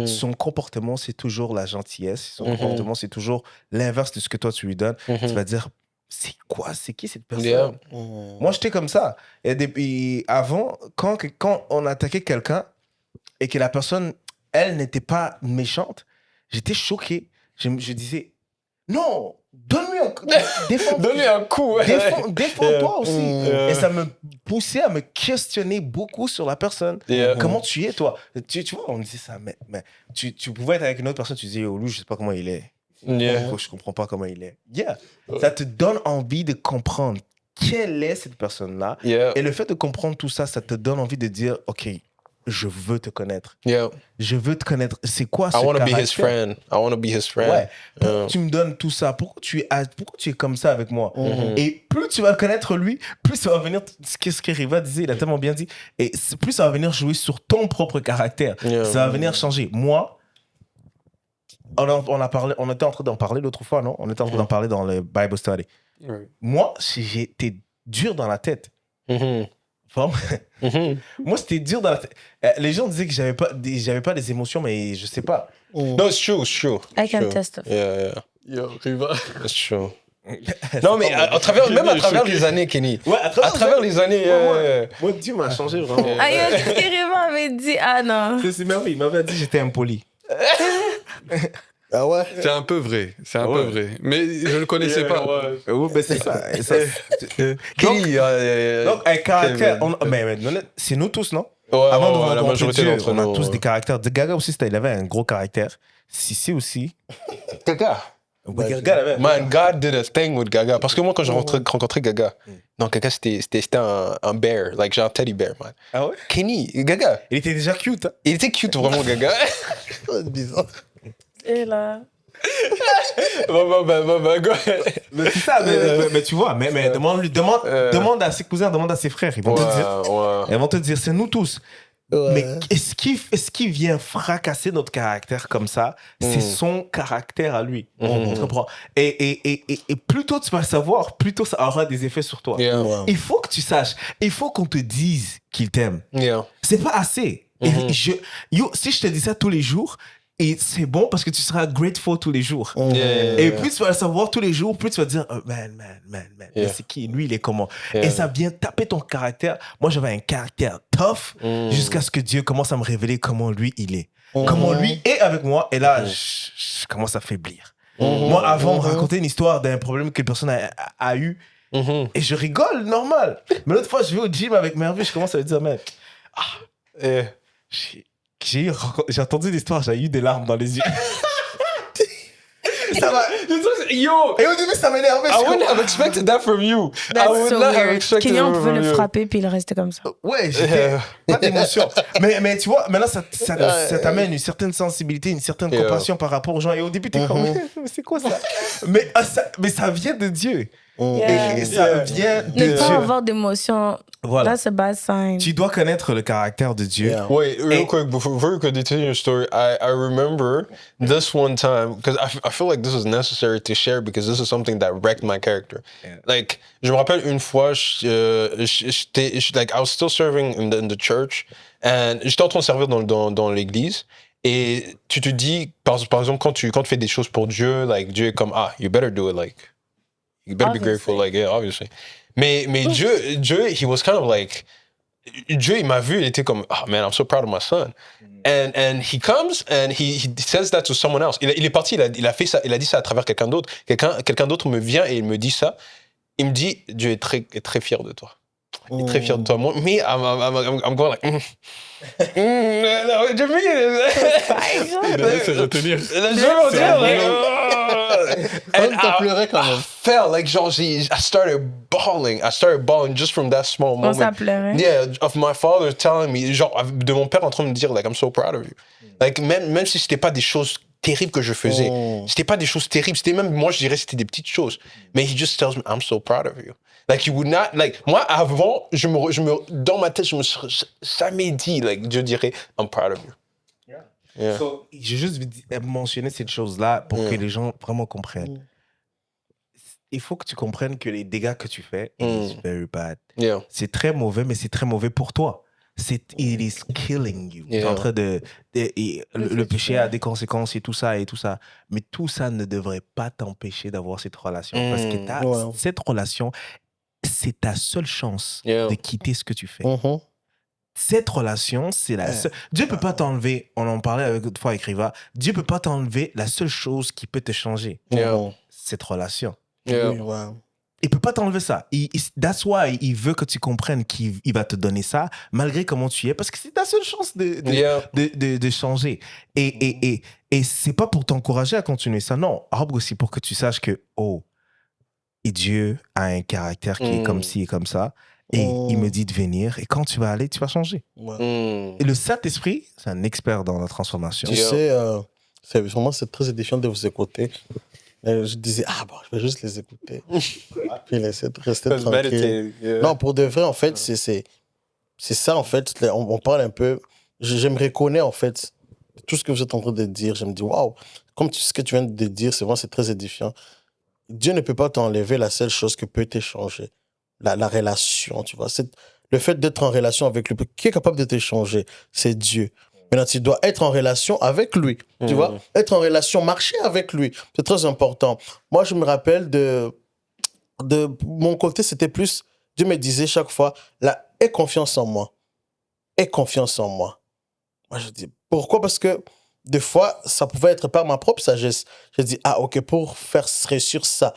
son comportement, c'est toujours la gentillesse, son comportement, c'est toujours l'inverse de ce que toi, tu lui donnes. Tu vas dire, c'est quoi? C'est qui cette personne? Moi, j'étais comme ça. Et depuis, avant, quand on attaquait quelqu'un et que la personne, elle, n'était pas méchante, j'étais choqué. Je disais, non, donne-lui un coup. Donne-lui un coup. Défends-toi aussi. Et ça me poussait à me questionner beaucoup sur la personne. Comment tu es, toi? Tu vois, on me disait ça, mais tu pouvais être avec une autre personne, tu disais, oh, lui, je sais pas comment il est. Je comprends pas comment il est. Ça te donne envie de comprendre quelle est cette personne-là. Et le fait de comprendre tout ça, ça te donne envie de dire, OK, je veux te connaître. Je veux te connaître. C'est quoi ce caractère? I want to be his friend. Ouais. Pourquoi tu me donnes tout ça? Pourquoi tu es comme ça avec moi? Et plus tu vas le connaître lui, plus ça va venir, ce que Riva disait, il a tellement bien dit, et plus ça va venir jouer sur ton propre caractère. Ça va venir changer. Moi, on était en train d'en parler l'autre fois, non? On était en train d'en parler dans le Bible Study. Moi, si j'étais dur dans la tête, Moi, c'était dur dans la tête. Les gens disaient que j'avais pas des émotions, mais je sais pas. No, it's true, it's true. I can testify. Yeah. Yo, Riva. It's true. Non, mais à travers les années, Kenny. Ouais, à travers les années. Moi, Dieu m'a changé vraiment. Ah, yo, ce que Riva avait dit, ah non. C'est merveilleux. Il m'avait dit que j'étais impoli. Ah ouais? C'est un peu vrai. C'est un peu vrai. Mais je le connaissais pas. Oui, ben c'est ça. Kenny. Donc, un caractère. Mais c'est nous tous, non? Ouais, Avant de la rencontrer majorité Dieu, d'entre on a nous. tous des caractères. Gaga aussi, il avait un gros caractère. Sissi aussi. Gaga. Ouais, Gaga avait. Man, God did a thing with Gaga. Parce que moi, quand j'ai rencontré Gaga, non, Gaga, c'était un bear. Like, genre un teddy bear, man. Ah ouais? Kenny, Gaga. Il était déjà cute, hein? Il était cute, vraiment, Gaga. C'est bizarre. Et là. Mais c'est ça, mais tu vois, mais demande à ses cousins, demande à ses frères. Ils vont te dire. Ils vont te dire, c'est nous tous. Ouais. Mais est-ce qui vient fracasser notre caractère comme ça? C'est son caractère à lui. On comprend. Et plus tôt tu vas le savoir, plus tôt ça aura des effets sur toi. Yeah. Ouais. Il faut que tu saches. Il faut qu'on te dise qu'il t'aime. Yeah. C'est pas assez. Si je te dis ça tous les jours, et c'est bon parce que tu seras grateful tous les jours. Et plus tu vas le savoir tous les jours, plus tu vas te dire, oh, man. Yeah. C'est qui? Lui, il est comment? Yeah. Et ça vient taper ton caractère. Moi, j'avais un caractère tough jusqu'à ce que Dieu commence à me révéler comment lui, il est. Comment lui est avec moi. Et là, je commence à faiblir. Moi, avant, on me racontait une histoire d'un problème que personne a eu. Et je rigole, normal. Mais l'autre fois, je vais au gym avec Merveille, je commence à lui dire, mais... J'ai entendu l'histoire, j'ai eu des larmes dans les yeux. Ça va. Yo! Et au début, ça m'énervait. I wouldn't have expected that from you. That's I would so not have weird. expected Kenyon that pouvait from le you. frapper puis il restait comme ça. Ouais, j'étais pas d'émotion. Mais tu vois, maintenant, ça t'amène une certaine sensibilité, une certaine compassion par rapport aux gens. Et au début, t'es comme, mais c'est quoi ça? Mais ça vient de Dieu. Et ça vient de Ne pas Dieu. avoir d'émotion, Voilà. that's a bad sign. Tu dois connaître le caractère de Dieu. Yeah. Wait, real quick, before you continue your story, I remember this one time, because I feel like this is necessary to share because this is something that wrecked my character. Yeah. Like, je me rappelle une fois, I was still serving in the church, and j'étais en train de servir dans l'église, et tu te dis, par exemple, quand tu fais des choses pour Dieu, like, Dieu est comme, you better do it, like, you better be grateful, like, yeah, obviously. Mais Dieu, he was kind of like, Dieu, il m'a vu, il était comme, oh man, I'm so proud of my son. And he comes and he says that to someone else. Il est parti, il a fait ça, il a dit ça à travers quelqu'un d'autre. Quelqu'un d'autre me vient et il me dit ça. Il me dit, Dieu est très fier de toi. Il est très fier de toi. Moi, I'm going like, no, Jimmy. Il a laissé retenir. And t'as pleuré quand même. I felt like, genre, I started bawling just from that small moment. On ça pleurait. Yeah, of my father telling me, genre, de mon père en train de me dire, like, I'm so proud of you. Like, même si c'était pas des choses terribles que je faisais, c'était pas des choses terribles, c'était même, moi, je dirais, c'était des petites choses. Mais he just tells me, I'm so proud of you. Like, you would not, like, moi, avant, dans ma tête, ça m'est dit, like, je dirais, I'm proud of you. Yeah. So, j'ai juste mentionné cette chose-là pour que les gens vraiment comprennent. Il faut que tu comprennes que les dégâts que tu fais, it's very bad. Yeah. C'est très mauvais, mais c'est très mauvais pour toi. It is killing you. Yeah. T'es en train le péché a des conséquences et tout ça. Mais tout ça ne devrait pas t'empêcher d'avoir cette relation. Parce que cette relation, c'est ta seule chance de quitter ce que tu fais. Cette relation, c'est la seule. Dieu peut pas t'enlever, on en parlait avec fois avec Riva, Dieu peut pas t'enlever la seule chose qui peut te changer. Cette relation. Il peut pas t'enlever ça. That's why il veut que tu comprennes qu'il va te donner ça, malgré comment tu es, parce que c'est ta seule chance de changer. Et c'est pas pour t'encourager à continuer ça, non. C'est pour que tu saches que, et Dieu a un caractère qui est comme ci et comme ça. Et il me dit de venir. Et quand tu vas aller, tu vas changer. Et le Saint-Esprit, c'est un expert dans la transformation. Tu sais, vraiment, c'est très édifiant de vous écouter. Je disais, je vais juste les écouter. Puis laisser rester tranquille. Non, pour de vrai, en fait, c'est ça, en fait. On parle un peu. Je me reconnais, en fait, tout ce que vous êtes en train de dire. Je me dis, waouh, comme ce que tu viens de dire, c'est très édifiant. Dieu ne peut pas t'enlever la seule chose qui peut t'échanger. La relation, tu vois. le fait d'être en relation avec lui, qui est capable de t'échanger, c'est Dieu. Maintenant, tu dois être en relation avec lui, tu vois, être en relation, marcher avec lui, c'est très important. Moi, je me rappelle de mon côté, c'était plus, Dieu me disait chaque fois, là, aie confiance en moi, aie confiance en moi. Moi, je dis, pourquoi? Parce que des fois, ça pouvait être par ma propre sagesse. Je dis, ah, ok, pour faire réussir ça.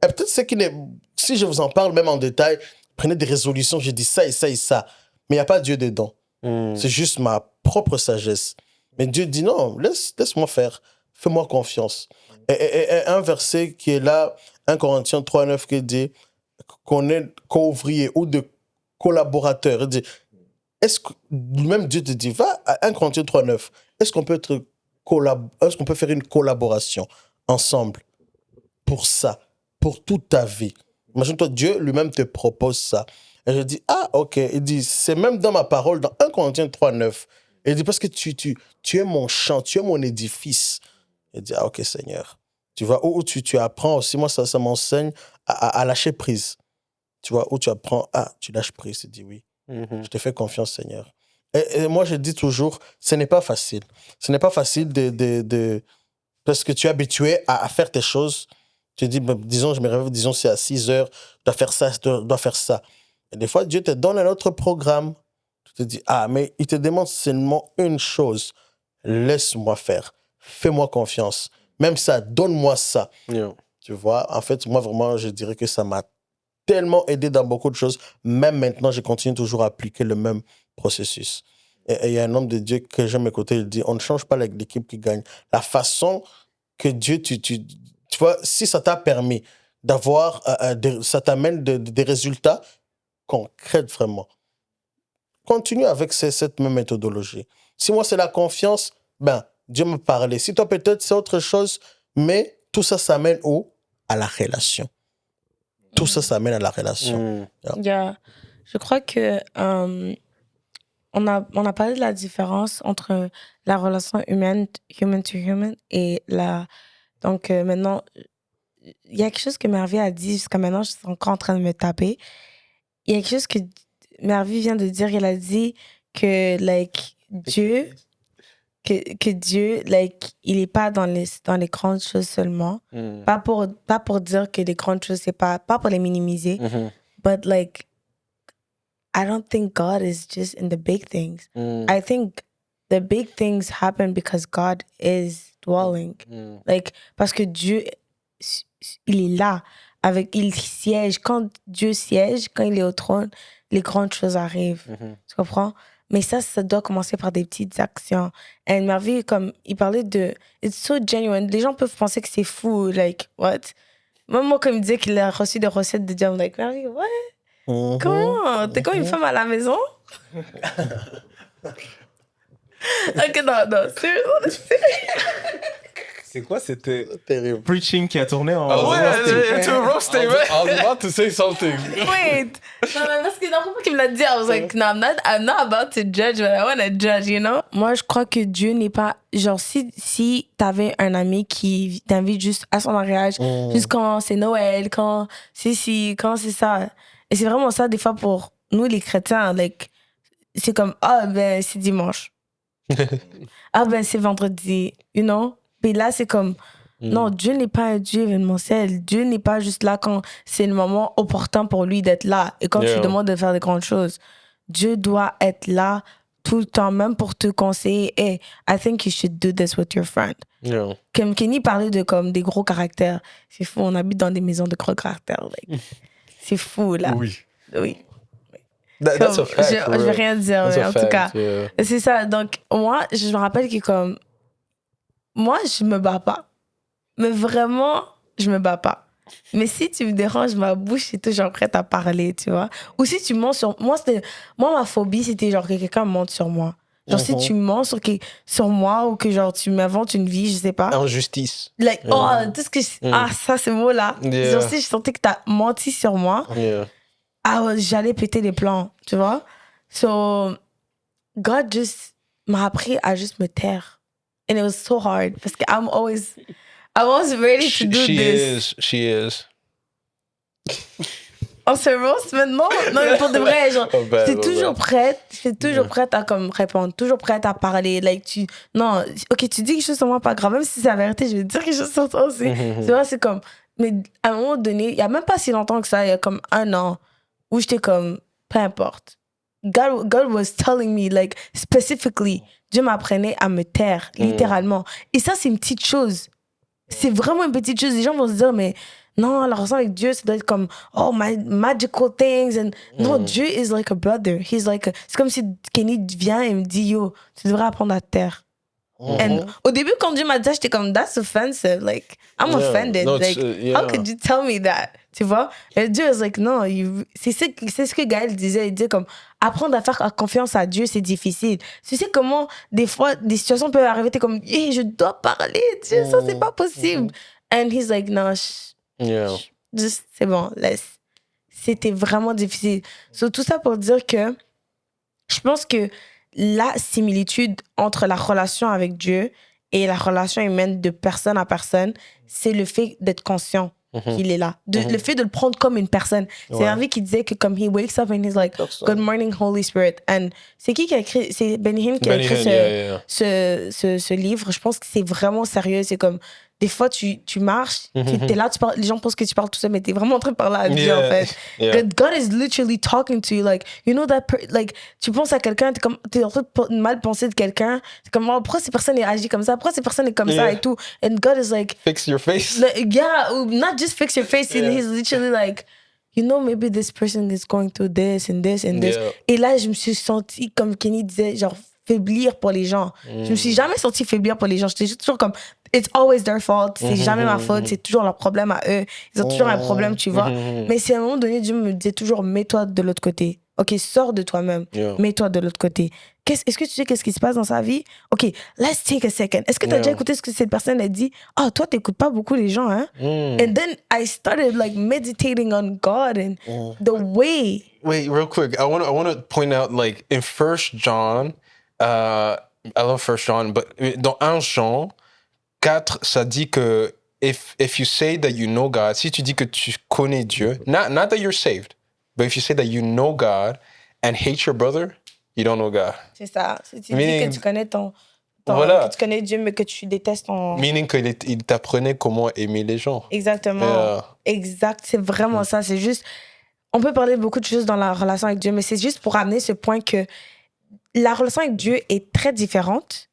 Et peut-être c'est qu'il est, si je vous en parle même en détail, prenez des résolutions, je dis ça et ça et ça. Mais il n'y a pas Dieu dedans. C'est juste ma propre sagesse. Mais Dieu dit non, laisse-moi faire. Fais-moi confiance. Et un verset qui est là, 1 Corinthiens 3,9, qui dit qu'on est co-ouvrier ou de collaborateur. Il dit, est-ce que même Dieu te dit, va à 1 Corinthiens 3,9, est-ce qu'on peut faire une collaboration ensemble pour ça, pour toute ta vie? Imagine-toi, Dieu lui-même te propose ça. Et je dis, ah, ok. Il dit, c'est même dans ma parole, dans 1 Corinthiens 3,9. Il dit, parce que tu es mon champ, tu es mon édifice. Il dit, ah, ok, Seigneur. Tu vois, où tu apprends aussi, moi, ça m'enseigne à lâcher prise. Tu vois, où tu apprends, ah, tu lâches prise. Il dit, oui, je te fais confiance, Seigneur. Et moi, je dis toujours, ce n'est pas facile. Ce n'est pas facile parce que tu es habitué à faire tes choses. Tu dis, disons, je me réveille, disons, c'est à 6 heures, je dois faire ça, je dois faire ça. Et des fois, Dieu te donne un autre programme. Tu te dis, ah, mais il te demande seulement une chose. Laisse-moi faire. Fais-moi confiance. Même ça, donne-moi ça. Yeah. Tu vois, en fait, moi, vraiment, je dirais que ça m'a tellement aidé dans beaucoup de choses. Même maintenant, je continue toujours à appliquer le même processus. Et il y a un homme de Dieu que j'aime écouter, il dit, on ne change pas l'équipe qui gagne. La façon que Dieu, tu vois, si ça t'a permis d'avoir, ça t'amène des résultats concrets vraiment. Continue avec cette même méthodologie. Si moi, c'est la confiance, ben, Dieu me parlait. Si toi, peut-être, c'est autre chose, mais tout ça, ça mène où? À la relation. Tout ça, ça mène à la relation. Yeah. Je crois que on a parlé de la différence entre la relation humaine, human to human, et donc maintenant, il y a quelque chose que Mervi a dit jusqu'à maintenant, je suis encore en train de me taper. Il y a quelque chose que Mervi vient de dire. Il a dit que Dieu, que Dieu, il est pas dans les grandes choses seulement. Pas pour dire que les grandes choses, c'est pas pour les minimiser. But I don't think God is just in the big things. I think the big things happen because God is dwelling. Parce que Dieu, il est là. Il siège. Quand Dieu siège, quand il est au trône, les grandes choses arrivent. Tu comprends? Mais ça doit commencer par des petites actions. Et Mervi, comme il parlait de... It's so genuine. Les gens peuvent penser que c'est fou. What? Même moi, comme il disait qu'il a reçu des recettes de Dieu, Mervi, what? Comment? T'es comme une femme à la maison? Ok, non, sérieux. C'est quoi? C'était terrible. Preaching qui a tourné en... It's a roasting, right? I was about to say something. Wait. Non, mais parce que dans le qu'il me l'a dit, I was like, no, I'm not about to judge, but I want to judge, you know? Moi, je crois que Dieu n'est pas... Genre, si t'avais un ami qui t'invite juste à son mariage, juste quand c'est Noël, quand c'est ça. Et c'est vraiment ça, des fois, pour nous, les chrétiens, c'est comme, ben, c'est dimanche. Ben, c'est vendredi, you know? Puis là, c'est comme, non, Dieu n'est pas un Dieu événementiel. Dieu n'est pas juste là quand c'est le moment opportun pour lui d'être là. Et quand tu lui demandes de faire des grandes choses, Dieu doit être là tout le temps, même pour te conseiller. Hey, I think you should do this with your friend. Comme Kenny parlait de comme des gros caractères. C'est fou, on habite dans des maisons de gros caractères. C'est fou, là. Oui. That's a fact, je vais rien dire, mais en tout cas, c'est ça. Donc, moi, je me rappelle que comme... Moi, je me bats pas. Mais vraiment, je me bats pas. Mais si tu me déranges, ma bouche est toujours prête à parler, tu vois. Ou si tu mens sur... Moi, ma phobie, c'était genre que quelqu'un mente sur moi. Genre, si tu mens sur moi ou que genre tu m'inventes une vie, je sais pas. Injustice. Tout ce que... ça, ce mot-là. Genre, si je sentais que t'as menti sur moi, j'allais péter les plans, tu vois. So, God just m'a appris à juste me taire. And it was so hard parce que I'm always ready to do this. She is. on se roast maintenant. Non, mais pour de vrai, genre, j'étais toujours prête. J'étais toujours prête à comme répondre, toujours prête à parler. Like, non, ok, tu dis quelque chose sur moi, pas grave. Même si c'est la vérité, je vais dire quelque chose sur toi aussi. C'est vrai, c'est comme. Mais à un moment donné, il n'y a même pas si longtemps que ça, il y a comme 1 an, où j'étais comme, peu importe. God was telling me, like, specifically, Dieu m'apprenait à me taire, littéralement. Et ça, c'est une petite chose. C'est vraiment une petite chose. Les gens vont se dire, mais non, la relation avec Dieu, ça doit être comme, oh, magical things. And non, Dieu is like a brother. He's like c'est comme si Kenny vient et me dit, yo, tu devrais apprendre à te taire. And au début, quand Dieu m'a dit ça, j'étais comme, that's offensive. Like, I'm offended. No, like, how could you tell me that? Tu vois? Et Dieu is like, non, c'est ce que Gaël disait. Il disait comme, apprendre à faire confiance à Dieu, c'est difficile. Tu sais comment, des fois, des situations peuvent arriver, t'es comme, hey, je dois parler, Dieu, ça, c'est pas possible. And he's like, non, juste, c'est bon, laisse. C'était vraiment difficile. So, tout ça pour dire que je pense que la similitude entre la relation avec Dieu et la relation humaine de personne à personne, c'est le fait d'être conscient qu'il est là. Le fait de le prendre comme une personne. C'est Hervé qui disait que comme he wakes up and he's like, good morning, Holy Spirit. And c'est qui a écrit, c'est Benny Hinn qui a écrit ce livre. Je pense que c'est vraiment sérieux. C'est comme, des fois, tu marches, t'es là, tu parles, les gens pensent que tu parles tout seul, mais t'es vraiment en train de parler à Dieu, en fait. God is literally talking to you. Like, you know that, like, tu penses à quelqu'un, t'es en train de mal penser de quelqu'un. C'est comme, oh, pourquoi cette personne agit comme ça? Pourquoi cette personne est comme ça et tout? And God is like... Fix your face. Not just fix your face. And he's literally like, you know, maybe this person is going through this and this and this. Et là, je me suis sentie, comme Kenny disait, genre, faiblir pour les gens. Je me suis jamais sentie faiblir pour les gens. J'étais toujours comme, it's always their fault. C'est jamais ma faute. C'est toujours leur problème à eux. Ils ont toujours un problème, tu vois. Mais c'est à un moment donné, Dieu me disait toujours, mets-toi de l'autre côté. Ok, sors de toi-même. Mets-toi de l'autre côté. Est-ce que tu sais qu'est-ce qui se passe dans sa vie? Ok, let's take a second. Est-ce que tu as déjà écouté ce que cette personne a dit? Oh, toi, t'écoutes pas beaucoup les gens, hein? And then I started like meditating on God and the way. Wait, real quick. I want to point out, like, in 1 John, I love 1 John, but dans 1 Jean 4, ça dit que if you say that you know God, si tu dis que tu connais Dieu, not that you're saved, but if you say that you know God and hate your brother, you don't know God. C'est ça. Si tu dis que tu connais que tu connais Dieu, mais que tu détestes ton... Meaning qu'il t'apprenait comment aimer les gens. Exactement. Exact. C'est vraiment ça. C'est juste... On peut parler de beaucoup de choses dans la relation avec Dieu, mais c'est juste pour amener ce point que la relation avec Dieu est très différente,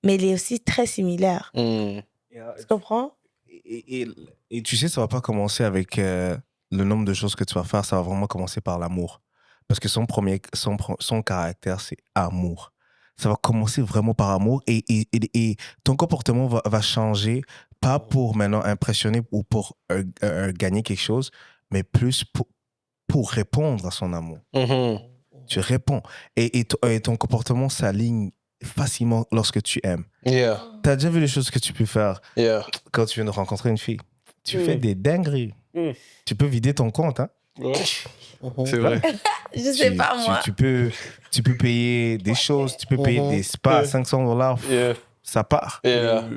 mais elle est aussi très similaire. Tu comprends? Et tu sais, ça va pas commencer avec le nombre de choses que tu vas faire, ça va vraiment commencer par l'amour. Parce que son caractère, c'est amour. Ça va commencer vraiment par amour et ton comportement va changer, pas pour maintenant impressionner ou pour gagner quelque chose, mais plus pour répondre à son amour. Tu réponds. Et ton comportement s'aligne facilement lorsque tu aimes. Tu as déjà vu les choses que tu peux faire quand tu viens de rencontrer une fille. Tu fais des dingueries. Tu peux vider ton compte, hein? C'est vrai. Je sais pas, moi. Tu peux payer des choses, tu peux payer des spas à $500. Ça part.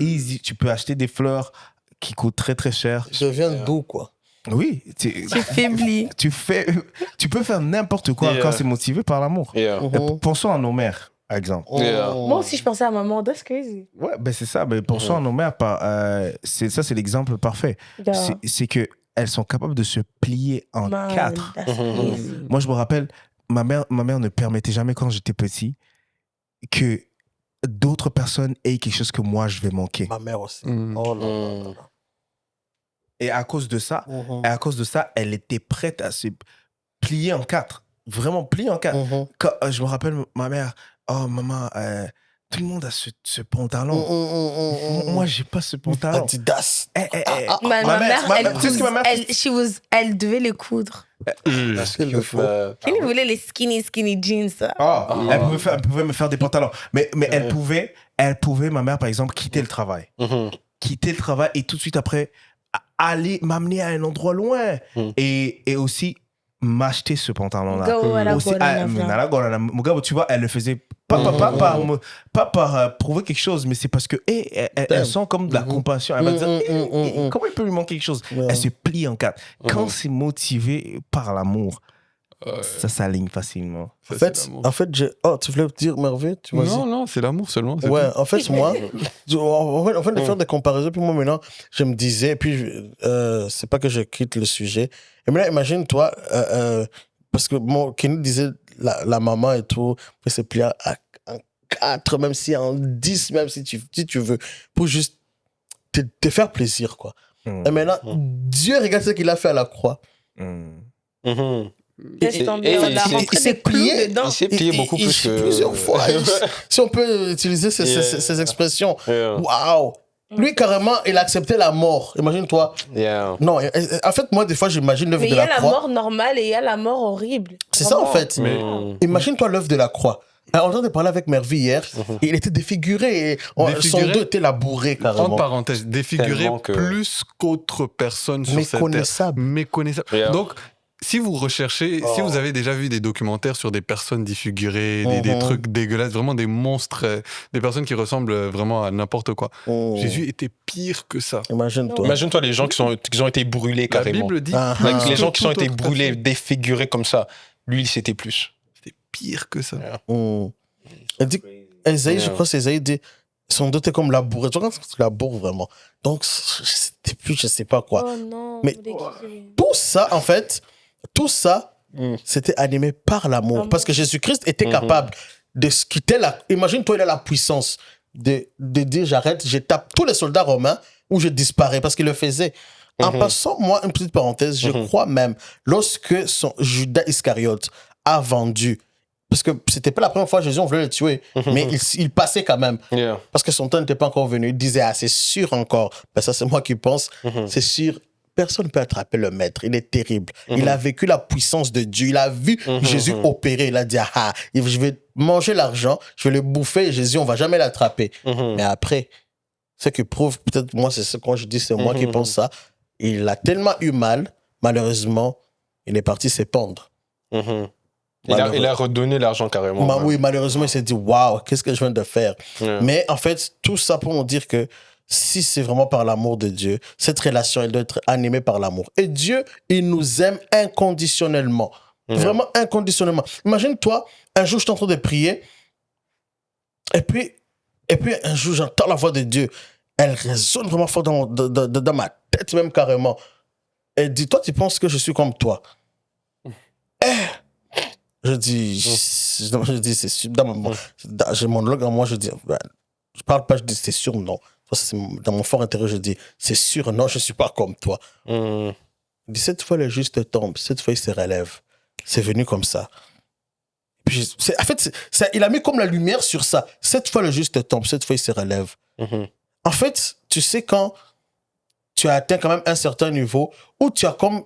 Easy. Tu peux acheter des fleurs qui coûtent très, très cher. Je viens d'où, quoi? Oui. Tu faiblis. Tu peux faire n'importe quoi quand c'est motivé par l'amour. Pensons à nos mères, par exemple. Moi aussi, je pensais à maman. That's crazy. Ouais, ben c'est ça. Ben, pensons à nos mères. Ça, c'est l'exemple parfait. C'est que elles sont capables de se plier en 4. Moi, je me rappelle, ma mère ne permettait jamais, quand j'étais petit, que d'autres personnes aient quelque chose que moi, je vais manquer. Ma mère aussi. Oh là là. Et à cause de ça, elle était prête à se plier en 4. Vraiment plier en 4. Quand, je me rappelle, ma mère, oh maman, tout le monde a ce pantalon. Moi, j'ai pas ce pantalon. Adidas. Ma mère, elle devait les coudre. Kenny voulait les skinny jeans. Elle pouvait me faire des pantalons. Mais elle pouvait, ma mère, par exemple, quitter le travail. Quitter le travail et tout de suite après, aller m'amener à un endroit loin. Et aussi m'acheter ce pantalon-là. Mugabe, tu vois, elle le faisait pas par prouver quelque chose, mais c'est parce que elle sent comme de la compassion. Elle va dire, comment il peut lui manquer quelque chose? Elle se plie en quatre. Quand c'est motivé par l'amour, ça s'aligne facilement. En fait, tu voulais dire, Merveille? Non, c'est l'amour seulement. Ouais, en fait, moi, en fait, de faire des comparaisons, puis moi, maintenant, je me disais, puis c'est pas que je quitte le sujet. Et maintenant, imagine-toi, parce que Kenny disait la maman et tout, peut se plier en 4, même si en 10, même si tu veux, pour juste te faire plaisir, quoi. Et maintenant, Dieu, regarde ce qu'il a fait à la croix. Il s'est plié dedans. Il s'est plié beaucoup plus que... Plusieurs fois. Si on peut utiliser ces expressions. Waouh! Lui, carrément, il a accepté la mort. Imagine-toi. Non, en fait, moi, des fois, j'imagine l'œuvre de la croix. Mais il y a la mort normale et il y a la mort horrible. C'est ça, en fait. Imagine-toi l'œuvre de la croix. Alors, on entend parler avec Merveille hier, il était défiguré. Son dos était labouré, carrément. En parenthèse, défiguré plus qu'autre personne sur cette terre. Méconnaissable. Donc, si vous recherchez, si vous avez déjà vu des documentaires sur des personnes défigurées, des trucs dégueulasses, vraiment des monstres, des personnes qui ressemblent vraiment à n'importe quoi. Jésus était pire que ça. Imagine-toi les gens qui ont été brûlés carrément. La Bible dit. Les gens qui ont été brûlés, défigurés comme ça. Lui, c'était plus. C'était pire que ça. Elle dit, Esaïe, je crois que c'est Esaïe dit, son dos était comme labouré. Tu vois quand tu laboures vraiment. Donc, c'était plus, je sais pas quoi. Oh non. Mais tout ça, en fait, c'était animé par l'amour. Parce que Jésus-Christ était capable de quitter Imagine-toi, il a la puissance de dire j'arrête, je tape tous les soldats romains ou je disparais. Parce qu'il le faisait. En passant, moi, une petite parenthèse, je crois même, lorsque Judas Iscariote a vendu, parce que c'était pas la première fois que Jésus, on voulait le tuer, mais il passait quand même. Parce que son temps n'était pas encore venu. Il disait, c'est sûr encore. Ben, ça, c'est moi qui pense. C'est sûr. Personne ne peut attraper le maître. Il est terrible. Il a vécu la puissance de Dieu. Il a vu Jésus opérer. Il a dit, je vais manger l'argent, je vais le bouffer. Et Jésus, on ne va jamais l'attraper. Mais après, ce qui prouve, peut-être moi, c'est ce que je dis, c'est moi qui pense ça. Il a tellement eu mal, malheureusement, il est parti s'épandre. Il a redonné l'argent carrément. Oui, malheureusement, il s'est dit, waouh, qu'est-ce que je viens de faire? Mais en fait, tout ça pour nous dire que si c'est vraiment par l'amour de Dieu, cette relation, elle doit être animée par l'amour. Et Dieu, il nous aime inconditionnellement. Vraiment inconditionnellement. Imagine-toi, un jour, je suis en train de prier, et puis un jour, j'entends la voix de Dieu. Elle résonne vraiment fort dans ma tête, même carrément. Elle dit, toi, tu penses que je suis comme toi? Je dis, c'est sûr. J'ai mon monologue en moi, je dis, je parle pas, je dis, c'est sûr, non. Dans mon fort intérieur, je dis, c'est sûr, non, je ne suis pas comme toi. Il dit, cette fois, le juste tombe, cette fois, il se relève. C'est venu comme ça. Puis, en fait, il a mis comme la lumière sur ça. Cette fois, le juste tombe, cette fois, il se relève. En fait, tu sais, quand tu as atteint quand même un certain niveau, où tu as comme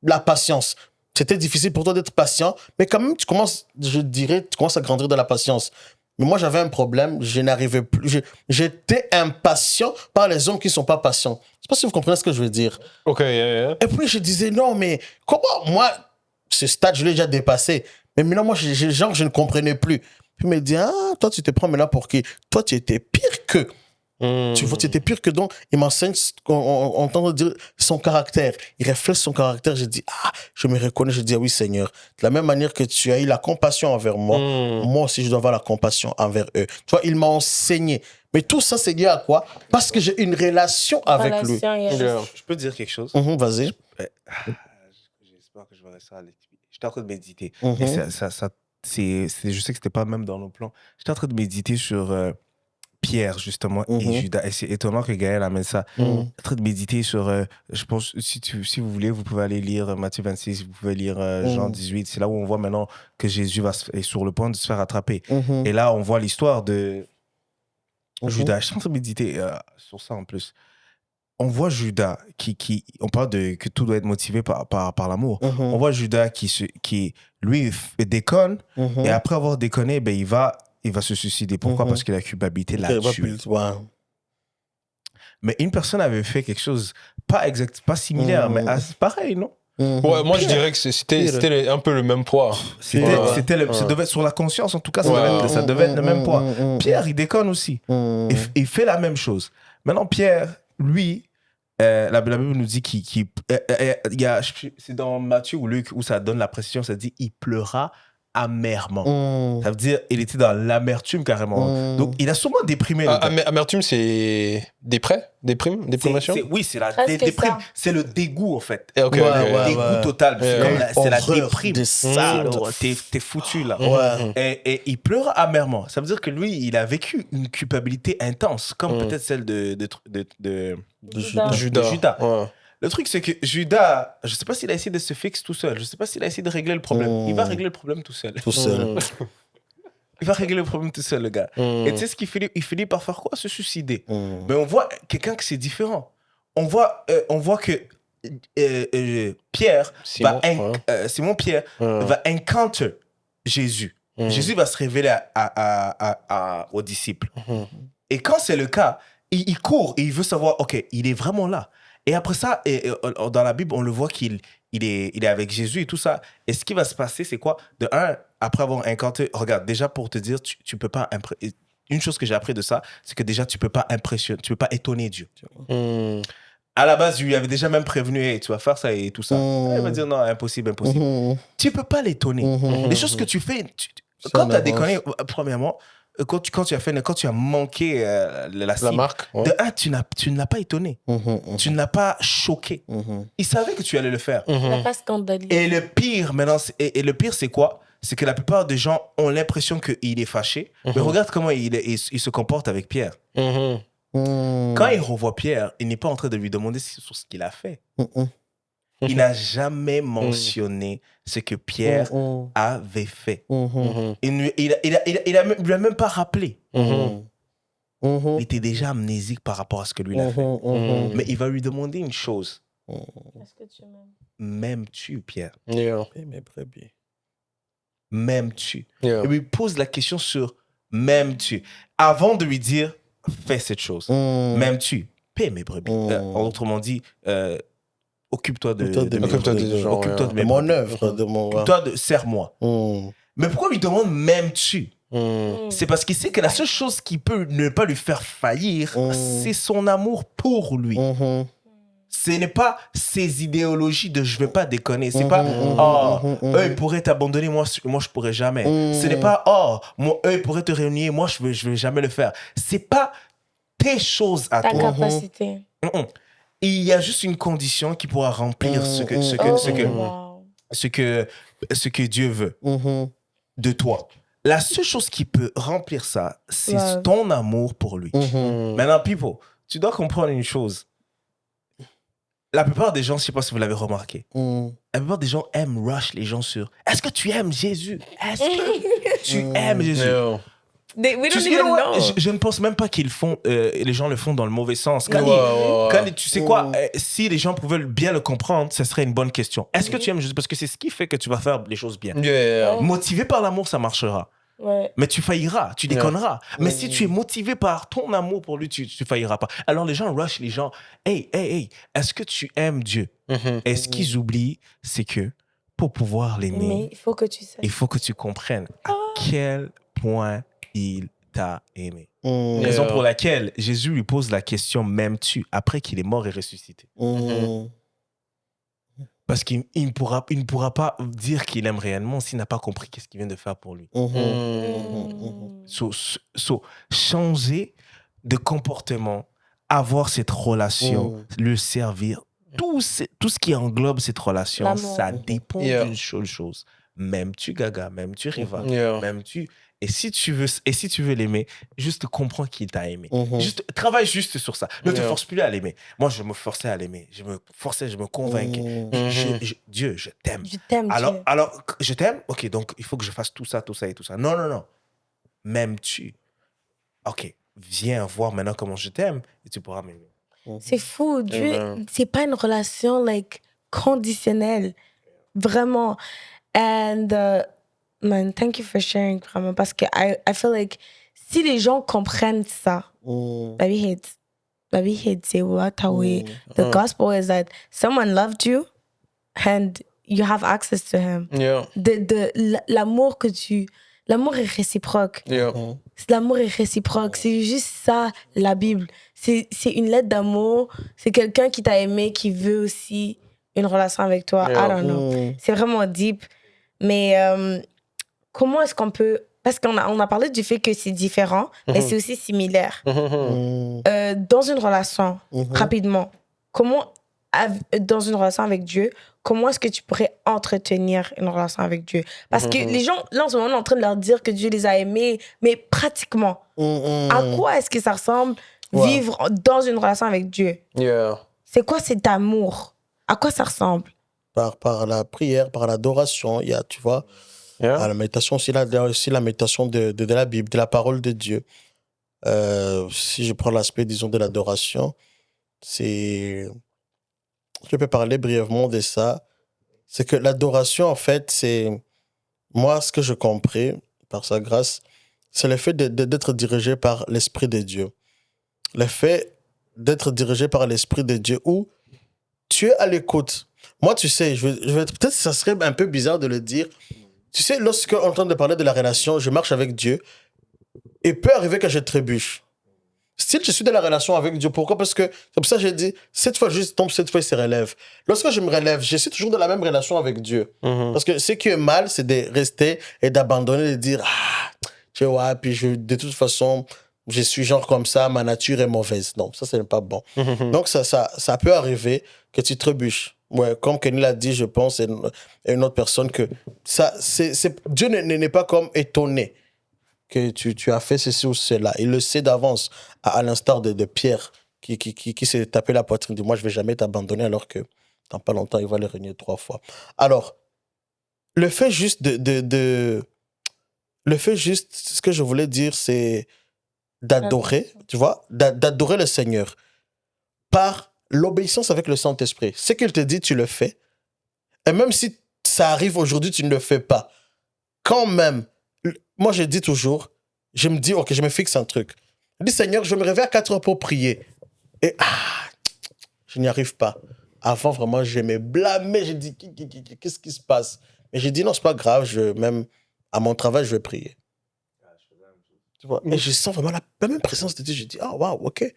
la patience. C'était difficile pour toi d'être patient, mais quand même, tu commences à grandir de la patience. Mais moi, j'avais un problème, je n'arrivais plus. J'étais impatient par les hommes qui ne sont pas patients. Je ne sais pas si vous comprenez ce que je veux dire. Et puis, je disais, non, mais comment moi, ce stade, je l'ai déjà dépassé. Mais maintenant, moi, je ne comprenais plus. Puis il me dit, toi, tu te prends maintenant pour qui? Toi, tu étais pire que. Tu vois, tu étais pire que donc. Il m'enseigne, on entend dire son caractère. Il reflète son caractère. Je dis, je me reconnais. Je dis, oui, Seigneur. De la même manière que tu as eu la compassion envers moi, moi aussi, je dois avoir la compassion envers eux. Tu vois, il m'a enseigné. Mais tout ça, c'est lié à quoi? Parce que j'ai une relation avec lui. Je peux dire quelque chose? Vas-y. J'espère que je vais rester à l'équipe. J'étais en train de méditer. Et je sais que c'était pas même dans nos plans. J'étais en train de méditer sur Pierre, justement, et Judas. Et c'est étonnant que Gaël amène ça. En train de méditer sur, je pense, si vous voulez, vous pouvez aller lire Matthieu 26, vous pouvez lire Jean 18. C'est là où on voit maintenant que Jésus est sur le point de se faire attraper. Et là, on voit l'histoire de Judas. Je suis en train de méditer sur ça en plus. On voit Judas on parle de que tout doit être motivé par l'amour. On voit Judas qui lui, déconne, et après avoir déconné, ben, il va se suicider. Pourquoi? Parce que la culpabilité l'a tué. Mais une personne avait fait quelque chose, pas similaire, mais pareil, non? Ouais, moi je dirais que c'était un peu le même poids. Ça devait être sur la conscience, en tout cas, ça devait être le même poids. Pierre, il déconne aussi. Il fait la même chose. Maintenant, Pierre, lui, la Bible nous dit c'est dans Matthieu ou Luc où ça donne la précision, ça dit il pleura amèrement. Ça veut dire il était dans l'amertume carrément. Donc il a sûrement déprimé. Amertume, c'est déprimation. Oui, c'est la déprime. C'est le dégoût en fait. Okay, le dégoût total. C'est la déprime. T'es foutu là. Et il pleure amèrement. Ça veut dire que lui, il a vécu une culpabilité intense, comme peut-être celle de Judas. Ouais. Le truc, c'est que Judas, je ne sais pas s'il a essayé de se fixer tout seul. Je ne sais pas s'il a essayé de régler le problème. Il va régler le problème tout seul. Il va régler le problème tout seul, le gars. Et tu sais ce qu'il finit? Il finit par faire quoi? Se suicider. Mais on voit quelqu'un que c'est différent. On voit que Pierre, Simon Pierre, va encounter Jésus. Jésus va se révéler aux disciples. Et quand c'est le cas, il court et il veut savoir, OK, il est vraiment là. Et après ça, dans la Bible, on le voit qu'il est avec Jésus et tout ça. Et ce qui va se passer, c'est quoi? De un, après avoir incanté, regarde, déjà pour te dire, tu peux pas une chose que j'ai appris de ça, c'est que déjà, tu peux pas impressionner, tu peux pas étonner Dieu. À la base, je lui avais déjà même prévenu, hey, tu vas faire ça et tout ça. Il va dire, non, impossible. Tu peux pas l'étonner. Les choses que tu fais, quand tu as déconné, premièrement, quand tu as manqué la cible, marque, de un, tu ne l'as pas étonné. Tu ne l'as pas choqué. Il savait que tu allais le faire. Il n'a pas scandalisé. Et le pire, maintenant, c'est quoi? C'est que la plupart des gens ont l'impression qu'il est fâché. Mais regarde comment il se comporte avec Pierre. Quand il revoit Pierre, il n'est pas en train de lui demander sur ce qu'il a fait. Il n'a jamais mentionné ce que Pierre avait fait. Il lui a même pas rappelé. Il était déjà amnésique par rapport à ce que lui a fait. Mais il va lui demander une chose. Est-ce que tu m'aimes? M'aimes-tu, Pierre? M'aimes-tu? M'aimes-tu? Il lui pose la question sur m'aimes-tu? Avant de lui dire, fais cette chose. M'aimes-tu? Paie mes brebis. Autrement dit, occupe-toi de mon œuvre. Occupe-toi serre-moi. Mais pourquoi lui demande m'aimes-tu? C'est parce qu'il sait que la seule chose qui peut ne pas lui faire faillir, c'est son amour pour lui. Ce n'est pas ses idéologies de je ne vais pas déconner. C'est pas eux ils pourraient t'abandonner, moi je pourrais jamais. Ce n'est pas eux ils pourraient te réunir, moi je vais jamais le faire. C'est pas tes choses à ta toi. Ta capacité. Il y a juste une condition qui pourra remplir ce que Dieu veut de toi. La seule chose qui peut remplir ça, c'est ton amour pour lui. Maintenant, people, tu dois comprendre une chose. La plupart des gens, je ne sais pas si vous l'avez remarqué, la plupart des gens aiment rush les gens sur « Est-ce que tu aimes Jésus? Est-ce que tu aimes Jésus? » Je ne pense même pas qu'ils font, les gens le font dans le mauvais sens. Tu sais quoi, si les gens pouvaient bien le comprendre, ce serait une bonne question. Est-ce que tu aimes Jésus? Parce que c'est ce qui fait que tu vas faire les choses bien. Motivé par l'amour, ça marchera. Mais tu failliras, tu déconneras. Mais si tu es motivé par ton amour pour lui, tu failliras pas. Alors les gens rushent les gens. Hey, est-ce que tu aimes Dieu? Et ce qu'ils oublient, c'est que pour pouvoir l'aimer, il faut que tu saches. Il faut que tu comprennes à quel point il t'a aimé. Raison pour laquelle Jésus lui pose la question « M'aimes-tu » après qu'il est mort et ressuscité. Parce qu'il ne pourra pas dire qu'il aime réellement s'il n'a pas compris qu'est-ce qu'il vient de faire pour lui. Changer de comportement, avoir cette relation, le servir, tout ce qui englobe cette relation, ça dépend d'une seule chose. M'aimes-tu, Gaga? M'aimes-tu, Riva? M'aimes-tu? Et si tu veux l'aimer, juste comprends qu'il t'a aimé. Travaille juste sur ça. Ne te force plus à l'aimer. Moi, je me forçais à l'aimer. Je me convainquais. Dieu, je t'aime. Je t'aime, alors, je t'aime? Ok, donc il faut que je fasse tout ça et tout ça. Non. M'aimes-tu? Ok, viens voir maintenant comment je t'aime et tu pourras m'aimer. C'est fou. Dieu, c'est pas une relation conditionnelle. Vraiment. And... man, thank you for sharing, vraiment, parce que I feel like si les gens comprennent ça, the gospel is that someone loved you and you have access to him. Yeah. L'amour l'amour est réciproque. Yeah. L'amour est réciproque. C'est juste ça, la Bible. C'est une lettre d'amour. C'est quelqu'un qui t'a aimé, qui veut aussi une relation avec toi. Yeah. I don't know. C'est vraiment deep. Mais comment est-ce qu'on peut... Parce qu'on a parlé du fait que c'est différent, mais c'est aussi similaire. Dans une relation, rapidement, comment, dans une relation avec Dieu, comment est-ce que tu pourrais entretenir une relation avec Dieu? Parce que les gens, là, en ce moment, on est en train de leur dire que Dieu les a aimés, mais pratiquement, à quoi est-ce que ça ressemble vivre dans une relation avec Dieu? Yeah. C'est quoi cet amour? À quoi ça ressemble? Par la prière, par l'adoration, il y a, tu vois, la méditation, il y a aussi la méditation de la Bible, de la parole de Dieu. Si je prends l'aspect, disons, de l'adoration, je peux parler brièvement de ça. C'est que l'adoration, en fait, c'est... Moi, ce que je compris, par sa grâce, c'est le fait d'être dirigé par l'Esprit de Dieu. Le fait d'être dirigé par l'Esprit de Dieu où tu es à l'écoute. Moi, tu sais, peut-être que ça serait un peu bizarre de le dire. Tu sais, lorsqu'on est en train de parler de la relation, je marche avec Dieu, il peut arriver que je trébuche. Style, je suis dans la relation avec Dieu. Pourquoi? Parce que, c'est pour ça que j'ai dit, cette fois, je tombe, cette fois, il se relève. Lorsque je me relève, je suis toujours dans la même relation avec Dieu. Parce que ce qui est mal, c'est de rester et d'abandonner, de dire, tu vois, puis de toute façon, je suis genre comme ça, ma nature est mauvaise. Non, ça, c'est pas bon. Donc, ça peut arriver que tu trébuches. Ouais, comme Kenny l'a dit, je pense, et une autre personne, que Dieu n'est pas comme étonné que tu as fait ceci ou cela. Il le sait d'avance, à l'instar de Pierre, qui s'est tapé la poitrine, dit, moi, je ne vais jamais t'abandonner, alors que dans pas longtemps, il va le renier 3 fois. Alors, le fait juste ce que je voulais dire, c'est d'adorer, tu vois, d'adorer le Seigneur par l'obéissance avec le Saint-Esprit. Ce qu'il te dit, tu le fais. Et même si ça arrive aujourd'hui, tu ne le fais pas. Quand même, moi, je dis toujours, je me dis, ok, je me fixe un truc. Je dis, Seigneur, je me réveille à 4 heures pour prier. Et je n'y arrive pas. Avant, vraiment, je me blâmais. Je dis, qu'est-ce qui se passe? Mais j'ai dit, non, c'est pas grave. Même à mon travail, je vais prier. Tu vois? Et je sens vraiment la même présence de Dieu. Je dis, waouh, ok. Puis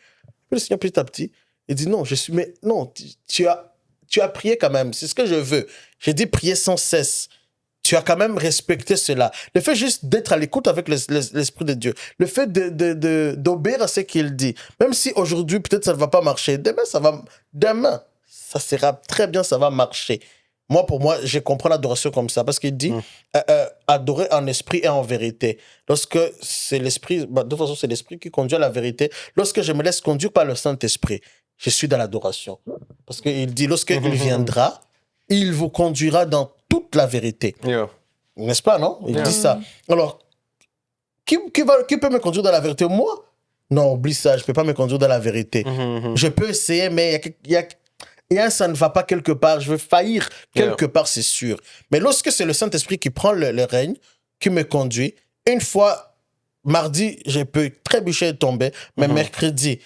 le Seigneur, petit à petit, il dit, non, mais non, tu as prié quand même. C'est ce que je veux. J'ai dit prier sans cesse. Tu as quand même respecté cela. Le fait juste d'être à l'écoute avec l'Esprit de Dieu. Le fait d'obéir à ce qu'il dit. Même si aujourd'hui, peut-être ça ne va pas marcher. Demain, ça sera très bien, ça va marcher. Moi, pour moi, je comprends l'adoration comme ça. Parce qu'il dit adorer en esprit et en vérité. Lorsque c'est l'esprit, de toute façon, c'est l'esprit qui conduit à la vérité. Lorsque je me laisse conduire par le Saint-Esprit, je suis dans l'adoration. Parce qu'il dit, lorsqu'il viendra, il vous conduira dans toute la vérité. Yeah. N'est-ce pas, non? Il dit ça. Alors, qui peut me conduire dans la vérité? Moi? Non, oublie ça, je ne peux pas me conduire dans la vérité. Je peux essayer, mais ça ne va pas quelque part. Je vais faillir quelque part, c'est sûr. Mais lorsque c'est le Saint-Esprit qui prend le règne, qui me conduit, une fois, mardi, je peux trébucher et tomber, mais mercredi,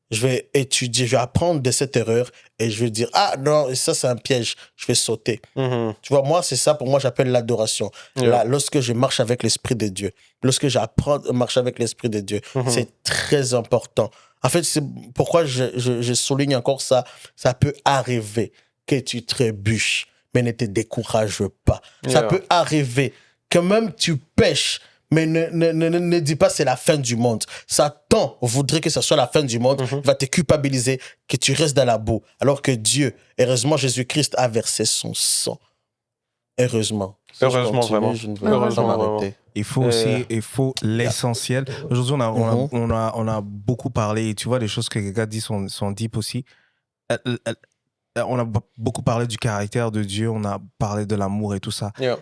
je vais étudier, je vais apprendre de cette erreur et je vais dire, non, ça c'est un piège, je vais sauter. Tu vois, moi, c'est ça, pour moi, j'appelle l'adoration. Là, lorsque je marche avec l'Esprit de Dieu, lorsque j'apprends à marcher avec l'Esprit de Dieu, c'est très important. En fait, c'est pourquoi je souligne encore ça. Ça peut arriver que tu trébuches, mais ne te décourage pas. Ça peut arriver que même tu pêches, mais ne dis pas c'est la fin du monde. Satan voudrait que ce soit la fin du monde, va te culpabiliser, que tu restes dans la boue. Alors que Dieu, heureusement, Jésus-Christ a versé son sang. Heureusement. Heureusement, vraiment. Je ne veux pas m'arrêter. Il faut aussi, l'essentiel. Aujourd'hui, on a beaucoup parlé, et tu vois, les choses que les gars disent sont deep aussi. On a beaucoup parlé du caractère de Dieu, on a parlé de l'amour et tout ça. Yeah.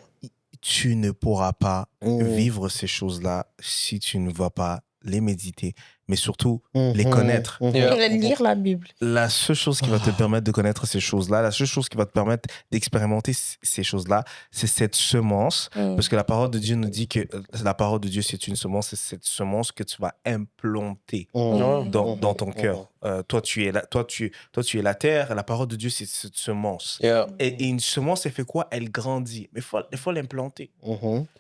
Tu ne pourras pas vivre ces choses-là si tu ne vas pas les méditer, mais surtout les connaître. Lire la Bible. La seule chose qui va te permettre de connaître ces choses-là, la seule chose qui va te permettre d'expérimenter ces choses-là, c'est cette semence. Parce que la parole de Dieu nous dit que la parole de Dieu, c'est une semence, c'est cette semence que tu vas implanter dans ton cœur. Toi, tu es la terre, la parole de Dieu, c'est cette semence. Et une semence, elle fait quoi? Elle grandit. Mais il faut l'implanter.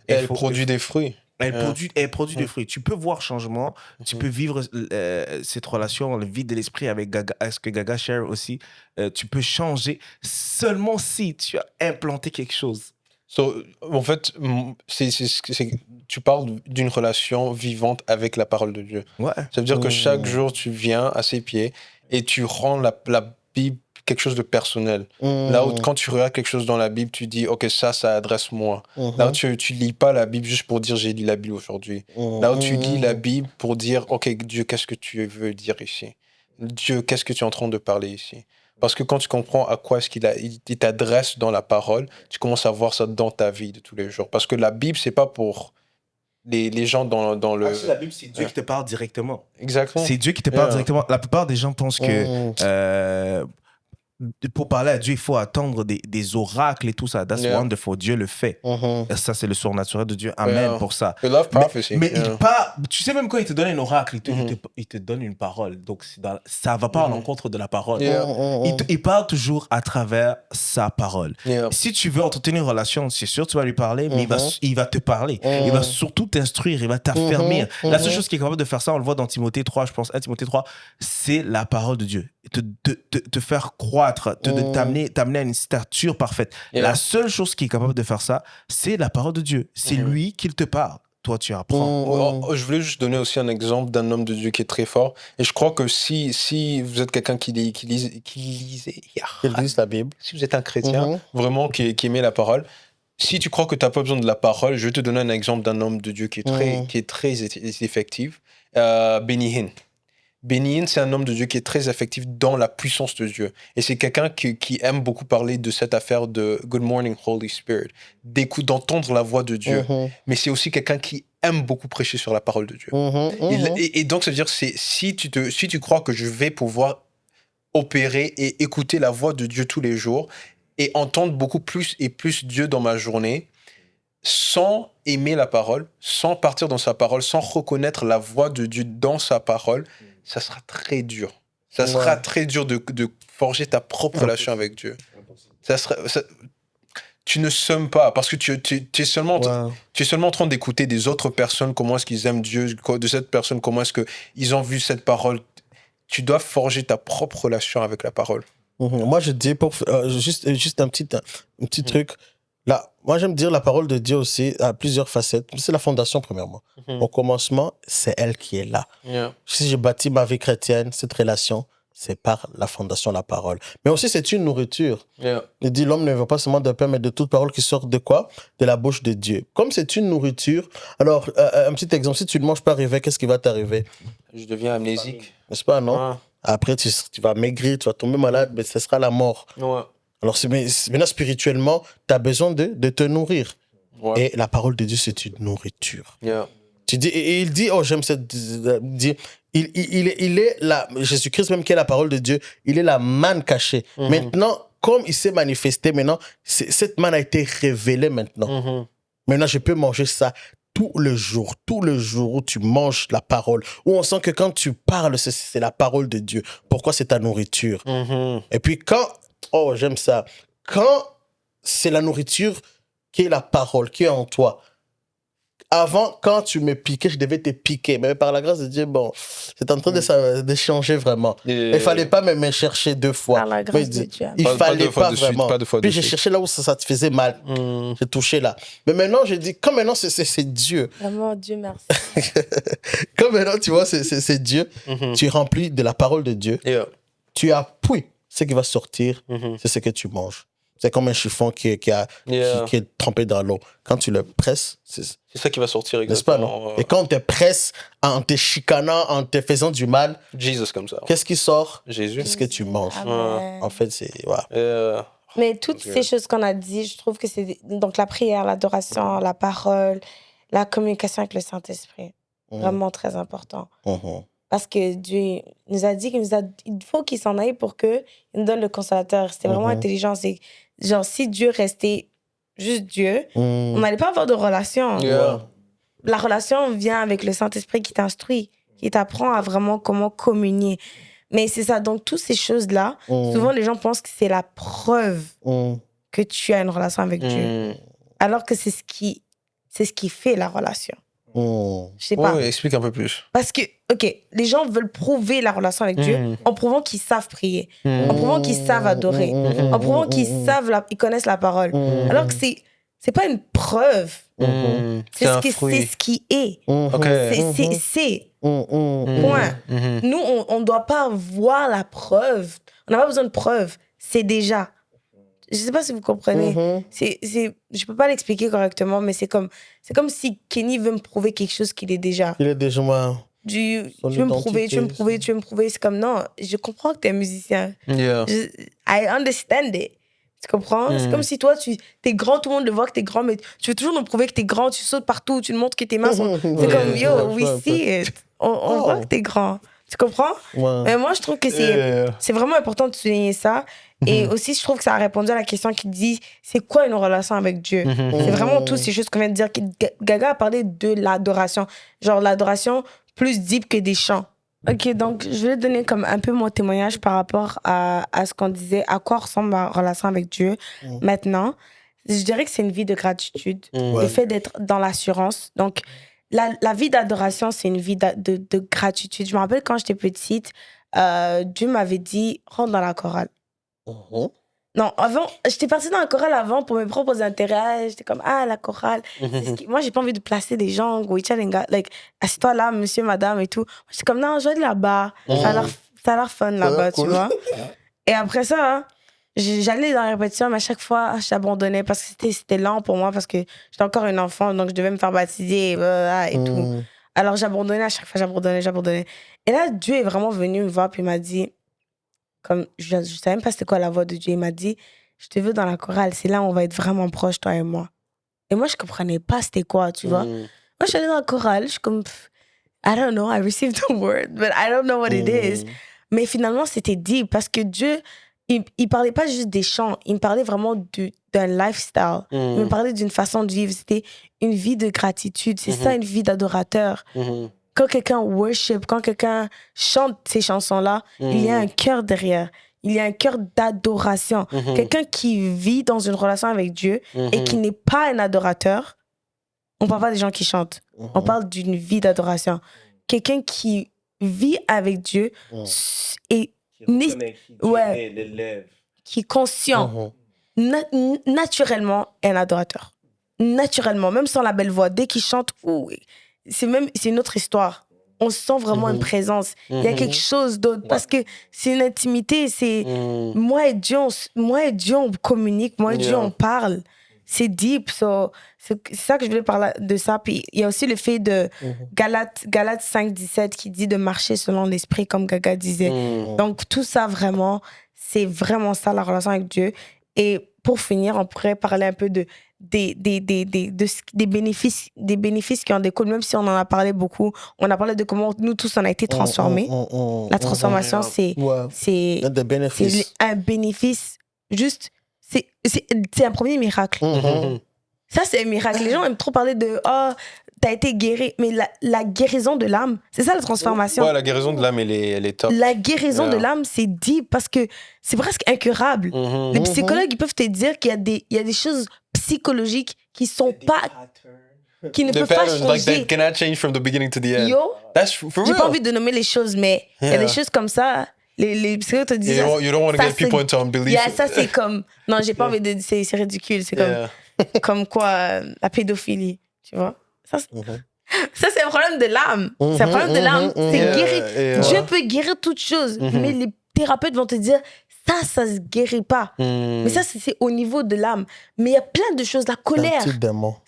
Et elle produit des fruits. Elle produit des fruits. Tu peux voir changement, tu peux vivre cette relation, le vide de l'esprit avec Gaga, ce que Gaga share aussi. Tu peux changer seulement si tu as implanté quelque chose. En fait, tu parles d'une relation vivante avec la parole de Dieu. Ouais. Ça veut dire que chaque jour, tu viens à ses pieds et tu rends la Bible quelque chose de personnel. Là où, quand tu regardes quelque chose dans la Bible, tu dis, OK, ça adresse moi. Là où tu lis pas la Bible juste pour dire, j'ai lu la Bible aujourd'hui. Là où tu lis la Bible pour dire, OK, Dieu, qu'est-ce que tu veux dire ici? Dieu, qu'est-ce que tu es en train de parler ici? Parce que quand tu comprends à quoi est-ce il t'adresse dans la parole, tu commences à voir ça dans ta vie de tous les jours. Parce que la Bible, c'est pas pour les gens dans le... La Bible, c'est Dieu qui te parle directement. Exactement. C'est Dieu qui te parle directement. La plupart des gens pensent que pour parler à Dieu, il faut attendre des oracles et tout ça. That's wonderful. Dieu le fait. Ça, c'est le surnaturel de Dieu. Amen pour ça. Love prophecy. Mais tu sais, même quand il te donne un oracle, il te donne une parole. Donc, ça ne va pas à l'encontre de la parole. Il parle toujours à travers sa parole. Si tu veux entretenir une relation, c'est sûr, tu vas lui parler, mais il va te parler. Il va surtout t'instruire, il va t'affermir. La seule chose qui est capable de faire ça, on le voit dans Timothée 3, je pense, 1 Timothée 3, c'est la parole de Dieu. Te faire croître, t'amener à une stature parfaite. La seule chose qui est capable de faire ça, c'est la parole de Dieu. C'est lui qui te parle. Toi, tu apprends. Je voulais juste donner aussi un exemple d'un homme de Dieu qui est très fort. Et je crois que si vous êtes quelqu'un qui lise la Bible, si vous êtes un chrétien vraiment qui aimait la parole, si tu crois que tu n'as pas besoin de la parole, je vais te donner un exemple d'un homme de Dieu qui est très effectif. Benny Hinn. Benny Hinn, c'est un homme de Dieu qui est très effectif dans la puissance de Dieu. Et c'est quelqu'un qui aime beaucoup parler de cette affaire de Good Morning Holy Spirit, d'entendre la voix de Dieu. Mais c'est aussi quelqu'un qui aime beaucoup prêcher sur la parole de Dieu. Et donc, ça veut dire, si tu crois que je vais pouvoir opérer et écouter la voix de Dieu tous les jours et entendre beaucoup plus et plus Dieu dans ma journée, sans aimer la parole, sans partir dans sa parole, sans reconnaître la voix de Dieu dans sa parole, ça sera très dur. Ça sera très dur de forger ta propre relation avec Dieu. Tu ne sommes pas, parce que tu es seulement en train d'écouter des autres personnes, comment est-ce qu'ils aiment Dieu, de cette personne, comment est-ce qu'ils ont vu cette parole. Tu dois forger ta propre relation avec la parole. Moi, je dis, juste un petit truc. Là, moi, j'aime dire la parole de Dieu aussi a plusieurs facettes. C'est la fondation, premièrement. Au commencement, c'est elle qui est là. Si j'ai bâti ma vie chrétienne, cette relation, c'est par la fondation, la parole. Mais aussi, c'est une nourriture. Il dit, l'homme ne veut pas seulement de pain, mais de toute parole qui sort de quoi? De la bouche de Dieu. Comme c'est une nourriture, alors, un petit exemple, si tu ne manges pas rêver, qu'est-ce qui va t'arriver? Je deviens amnésique. N'est-ce pas, non? Après, tu vas maigrir, tu vas tomber malade, mais ce sera la mort. Alors, maintenant, spirituellement, tu as besoin de te nourrir. Et la parole de Dieu, c'est une nourriture. Tu dis, et il dit, j'aime cette... Il est là, Jésus-Christ même qui est la parole de Dieu, il est la manne cachée. Maintenant, comme il s'est manifesté, maintenant, cette manne a été révélée maintenant. Maintenant, je peux manger ça tout le jour où tu manges la parole, où on sent que quand tu parles, c'est la parole de Dieu. Pourquoi c'est ta nourriture? Et puis j'aime ça. Quand c'est la nourriture qui est la parole, qui est en toi. Avant, quand tu me piquais, je devais te piquer. Mais par la grâce de Dieu, c'est en train de changer vraiment. Il ne fallait pas me chercher deux fois. Par la grâce de Dieu. Il ne fallait pas vraiment. Puis j'ai cherché là où ça te faisait mal. J'ai touché là. Mais maintenant, je dis, comme maintenant, c'est Dieu. Vraiment, Dieu merci. Comme maintenant, tu vois, c'est Dieu. Tu es rempli de la parole de Dieu. Tu appuies. Ce qui va sortir, c'est ce que tu manges. C'est comme un chiffon qui est trempé dans l'eau. Quand tu le presses, c'est ça qui va sortir, n'est-ce pas, non? Et quand on te presse en te chicanant, en te faisant du mal, Jesus comme ça. Qu'est-ce qui sort? Jésus. C'est ce que tu manges. En fait, c'est... Mais toutes ces choses qu'on a dit, je trouve que c'est... Donc la prière, l'adoration, la parole, la communication avec le Saint-Esprit. Vraiment très important. Parce que Dieu nous a dit il faut qu'il s'en aille pour qu'il nous donne le consolateur. C'était vraiment intelligent. C'est, genre, si Dieu restait juste Dieu, on n'allait pas avoir de relation. La relation vient avec le Saint-Esprit qui t'instruit, qui t'apprend à vraiment comment communier. Mais c'est ça. Donc, toutes ces choses-là, souvent, les gens pensent que c'est la preuve que tu as une relation avec Dieu. Alors que c'est ce qui fait la relation. Je sais pas. Ouais, explique un peu plus. Parce que, OK, les gens veulent prouver la relation avec Dieu en prouvant qu'ils savent prier, en prouvant qu'ils savent adorer, en prouvant qu'ils ils connaissent la parole. Alors que c'est pas une preuve. C'est ce qui est. C'est. Point. Nous, on doit pas voir la preuve. On n'a pas besoin de preuve. C'est déjà. Je sais pas si vous comprenez. Je peux pas l'expliquer correctement, mais c'est comme si Kenny veut me prouver quelque chose qu'il est déjà. Il est déjà moi. Tu veux me prouver. C'est comme, non, je comprends que t'es un musicien. I understand it. Tu comprends? C'est comme si toi, t'es grand, tout le monde le voit que t'es grand, mais tu veux toujours nous prouver que t'es grand, tu sautes partout, tu nous montres que tes mains sont... C'est comme, yo, we see it. On voit que t'es grand. Tu comprends? Mais moi, je trouve que c'est vraiment important de souligner ça. Et aussi, je trouve que ça a répondu à la question qui dit c'est quoi une relation avec Dieu? C'est vraiment toutes ces choses qu'on vient de dire. Gaga a parlé de l'adoration. Genre l'adoration plus deep que des chants. Ok, donc je vais donner comme un peu mon témoignage par rapport à ce qu'on disait, à quoi ressemble ma relation avec Dieu maintenant. Je dirais que c'est une vie de gratitude. Le fait d'être dans l'assurance. Donc, la vie d'adoration, c'est une vie de gratitude. Je me rappelle quand j'étais petite, Dieu m'avait dit rentre dans la chorale. Non, avant, j'étais partie dans la chorale avant pour mes propres intérêts. J'étais comme, la chorale. Moi, j'ai pas envie de placer des gens, assieds-toi là, monsieur, madame et tout. J'étais comme, non, je vais aller là-bas. Ça a l'air fun là-bas, tu vois. Et après ça, j'allais dans la répétition, mais à chaque fois, j'abandonnais parce que c'était lent pour moi, parce que j'étais encore une enfant, donc je devais me faire baptiser et tout. Alors, j'abandonnais à chaque fois, j'abandonnais. Et là, Dieu est vraiment venu me voir, puis il m'a dit, comme je savais même pas c'était quoi la voix de Dieu, il m'a dit je te veux dans la chorale, c'est là où on va être vraiment proches, toi et moi. Et moi je comprenais pas c'était quoi, tu vois. Moi je suis allée dans la chorale, je suis comme I don't know, I received the word but I don't know what it is. Mais finalement c'était deep parce que Dieu il parlait pas juste des chants, il me parlait vraiment d'un lifestyle. Il me parlait d'une façon de vivre, c'était une vie de gratitude, c'est ça une vie d'adorateur. Quand quelqu'un worship, quand quelqu'un chante ces chansons-là, il y a un cœur derrière. Il y a un cœur d'adoration. Quelqu'un qui vit dans une relation avec Dieu et qui n'est pas un adorateur, on ne parle pas des gens qui chantent. On parle d'une vie d'adoration. Quelqu'un qui vit avec Dieu et qui est conscient, naturellement est un adorateur. Naturellement, même sans la belle voix, dès qu'il chante, c'est une autre histoire. On sent vraiment une présence. Il y a quelque chose d'autre. Parce que c'est une intimité. C'est moi et Dieu, on communique. Moi et Dieu, on parle. C'est deep. C'est ça que je voulais parler de ça. Puis il y a aussi le fait de Galates 5:17 qui dit de marcher selon l'esprit, comme Gaga disait. Donc tout ça, vraiment, c'est vraiment ça, la relation avec Dieu. Et pour finir, on pourrait parler un peu des bénéfices qui en découlent, même si on en a parlé beaucoup. On a parlé de comment nous tous on a été transformés. La transformation, c'est un bénéfice juste, c'est un premier miracle. Ça, c'est un miracle. Les gens aiment trop parler de t'as été guéri, mais la guérison de l'âme, c'est ça la transformation. Ouais, la guérison de l'âme, elle est top. La guérison de l'âme, c'est deep parce que c'est presque incurable. Les psychologues, ils peuvent te dire qu'il y a des choses psychologiques qui sont pas, qui ne peuvent pas changer. Like that cannot change from the beginning to the end. Yo, that's for real. J'ai pas envie de nommer les choses, mais il y a des choses comme ça. Les psychologues te disent. You don't want to get people into unbelief. Ça c'est comme. Non, j'ai pas envie de. C'est ridicule. C'est comme quoi la pédophilie, tu vois. Ça, c'est un problème de l'âme. C'est un problème de l'âme. C'est guéri. Dieu peut guérir toutes choses, mais les thérapeutes vont te dire ça se guérit pas. Mais ça, c'est au niveau de l'âme. Mais il y a plein de choses. La colère.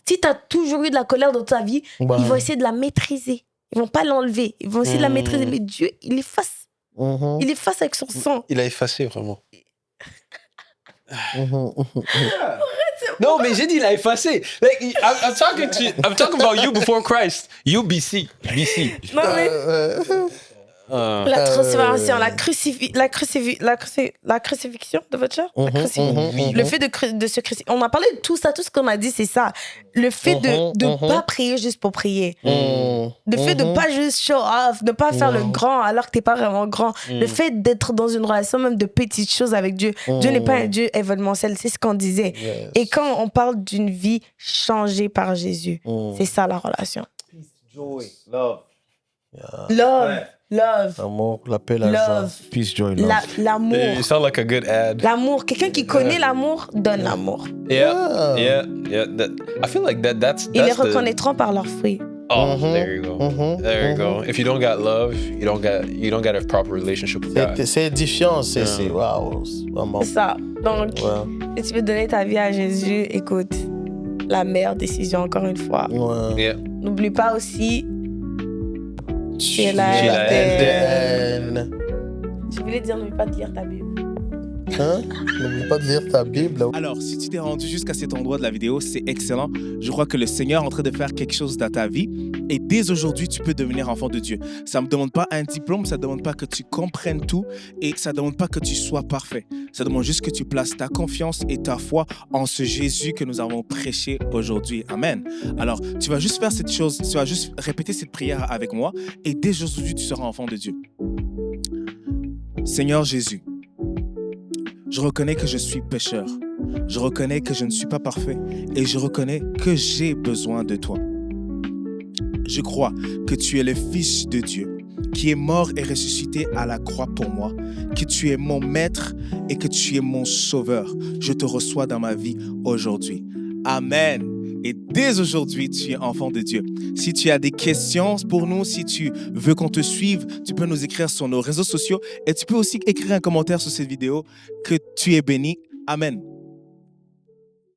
Si tu as toujours eu de la colère dans ta vie, ils vont essayer de la maîtriser. Ils vont pas l'enlever. Ils vont essayer de la maîtriser. Mais Dieu, il efface. Il efface avec son sang. Il a effacé, vraiment. Non, mais j'ai dit, il a effacé. Like, I'm talking about you before Christ. You BC. Non, mais... La transfiguration, la crucifixion de votre chair, le fait de se crucifier. On a parlé de tout ça, tout ce qu'on a dit, c'est ça. Le fait de ne pas prier juste pour prier. Le fait de ne pas juste show off, de ne pas faire le grand alors que tu n'es pas vraiment grand. Le fait d'être dans une relation même de petites choses avec Dieu. Dieu n'est pas un Dieu événementiel, c'est ce qu'on disait. Et quand on parle d'une vie changée par Jésus, c'est ça la relation. Peace, joy, love. Love. L'amour, la paix, la joie. Peace, joy, love. L'amour. You sound like a good ad. L'amour. Quelqu'un qui connaît l'amour donne l'amour. Yeah. I feel like that's Ils les reconnaîtront par leurs fruits. Oh, there you go. There you go. If you don't got love, you don't got a proper relationship with God. C'est édifiant, c'est wow, vraiment. C'est ça. Donc, si tu veux donner ta vie à Jésus, écoute, la meilleure décision, encore une fois. Yeah. N'oublie pas aussi, C'est la haine. Je voulais dire, n'oublie pas de lire ta Bible. Hein? N'oublie pas de lire ta Bible. Alors, si tu t'es rendu jusqu'à cet endroit de la vidéo, c'est excellent. Je crois que le Seigneur est en train de faire quelque chose dans ta vie. Et dès aujourd'hui, tu peux devenir enfant de Dieu. Ça ne me demande pas un diplôme, ça ne demande pas que tu comprennes tout et ça ne demande pas que tu sois parfait. Ça demande juste que tu places ta confiance et ta foi en ce Jésus que nous avons prêché aujourd'hui. Amen. Alors, tu vas juste faire cette chose, tu vas juste répéter cette prière avec moi et dès aujourd'hui, tu seras enfant de Dieu. Seigneur Jésus, je reconnais que je suis pécheur. Je reconnais que je ne suis pas parfait et je reconnais que j'ai besoin de toi. Je crois que tu es le Fils de Dieu, qui est mort et ressuscité à la croix pour moi, que tu es mon maître et que tu es mon sauveur. Je te reçois dans ma vie aujourd'hui. Amen. Et dès aujourd'hui, tu es enfant de Dieu. Si tu as des questions pour nous, si tu veux qu'on te suive, tu peux nous écrire sur nos réseaux sociaux et tu peux aussi écrire un commentaire sur cette vidéo. Que tu es béni. Amen.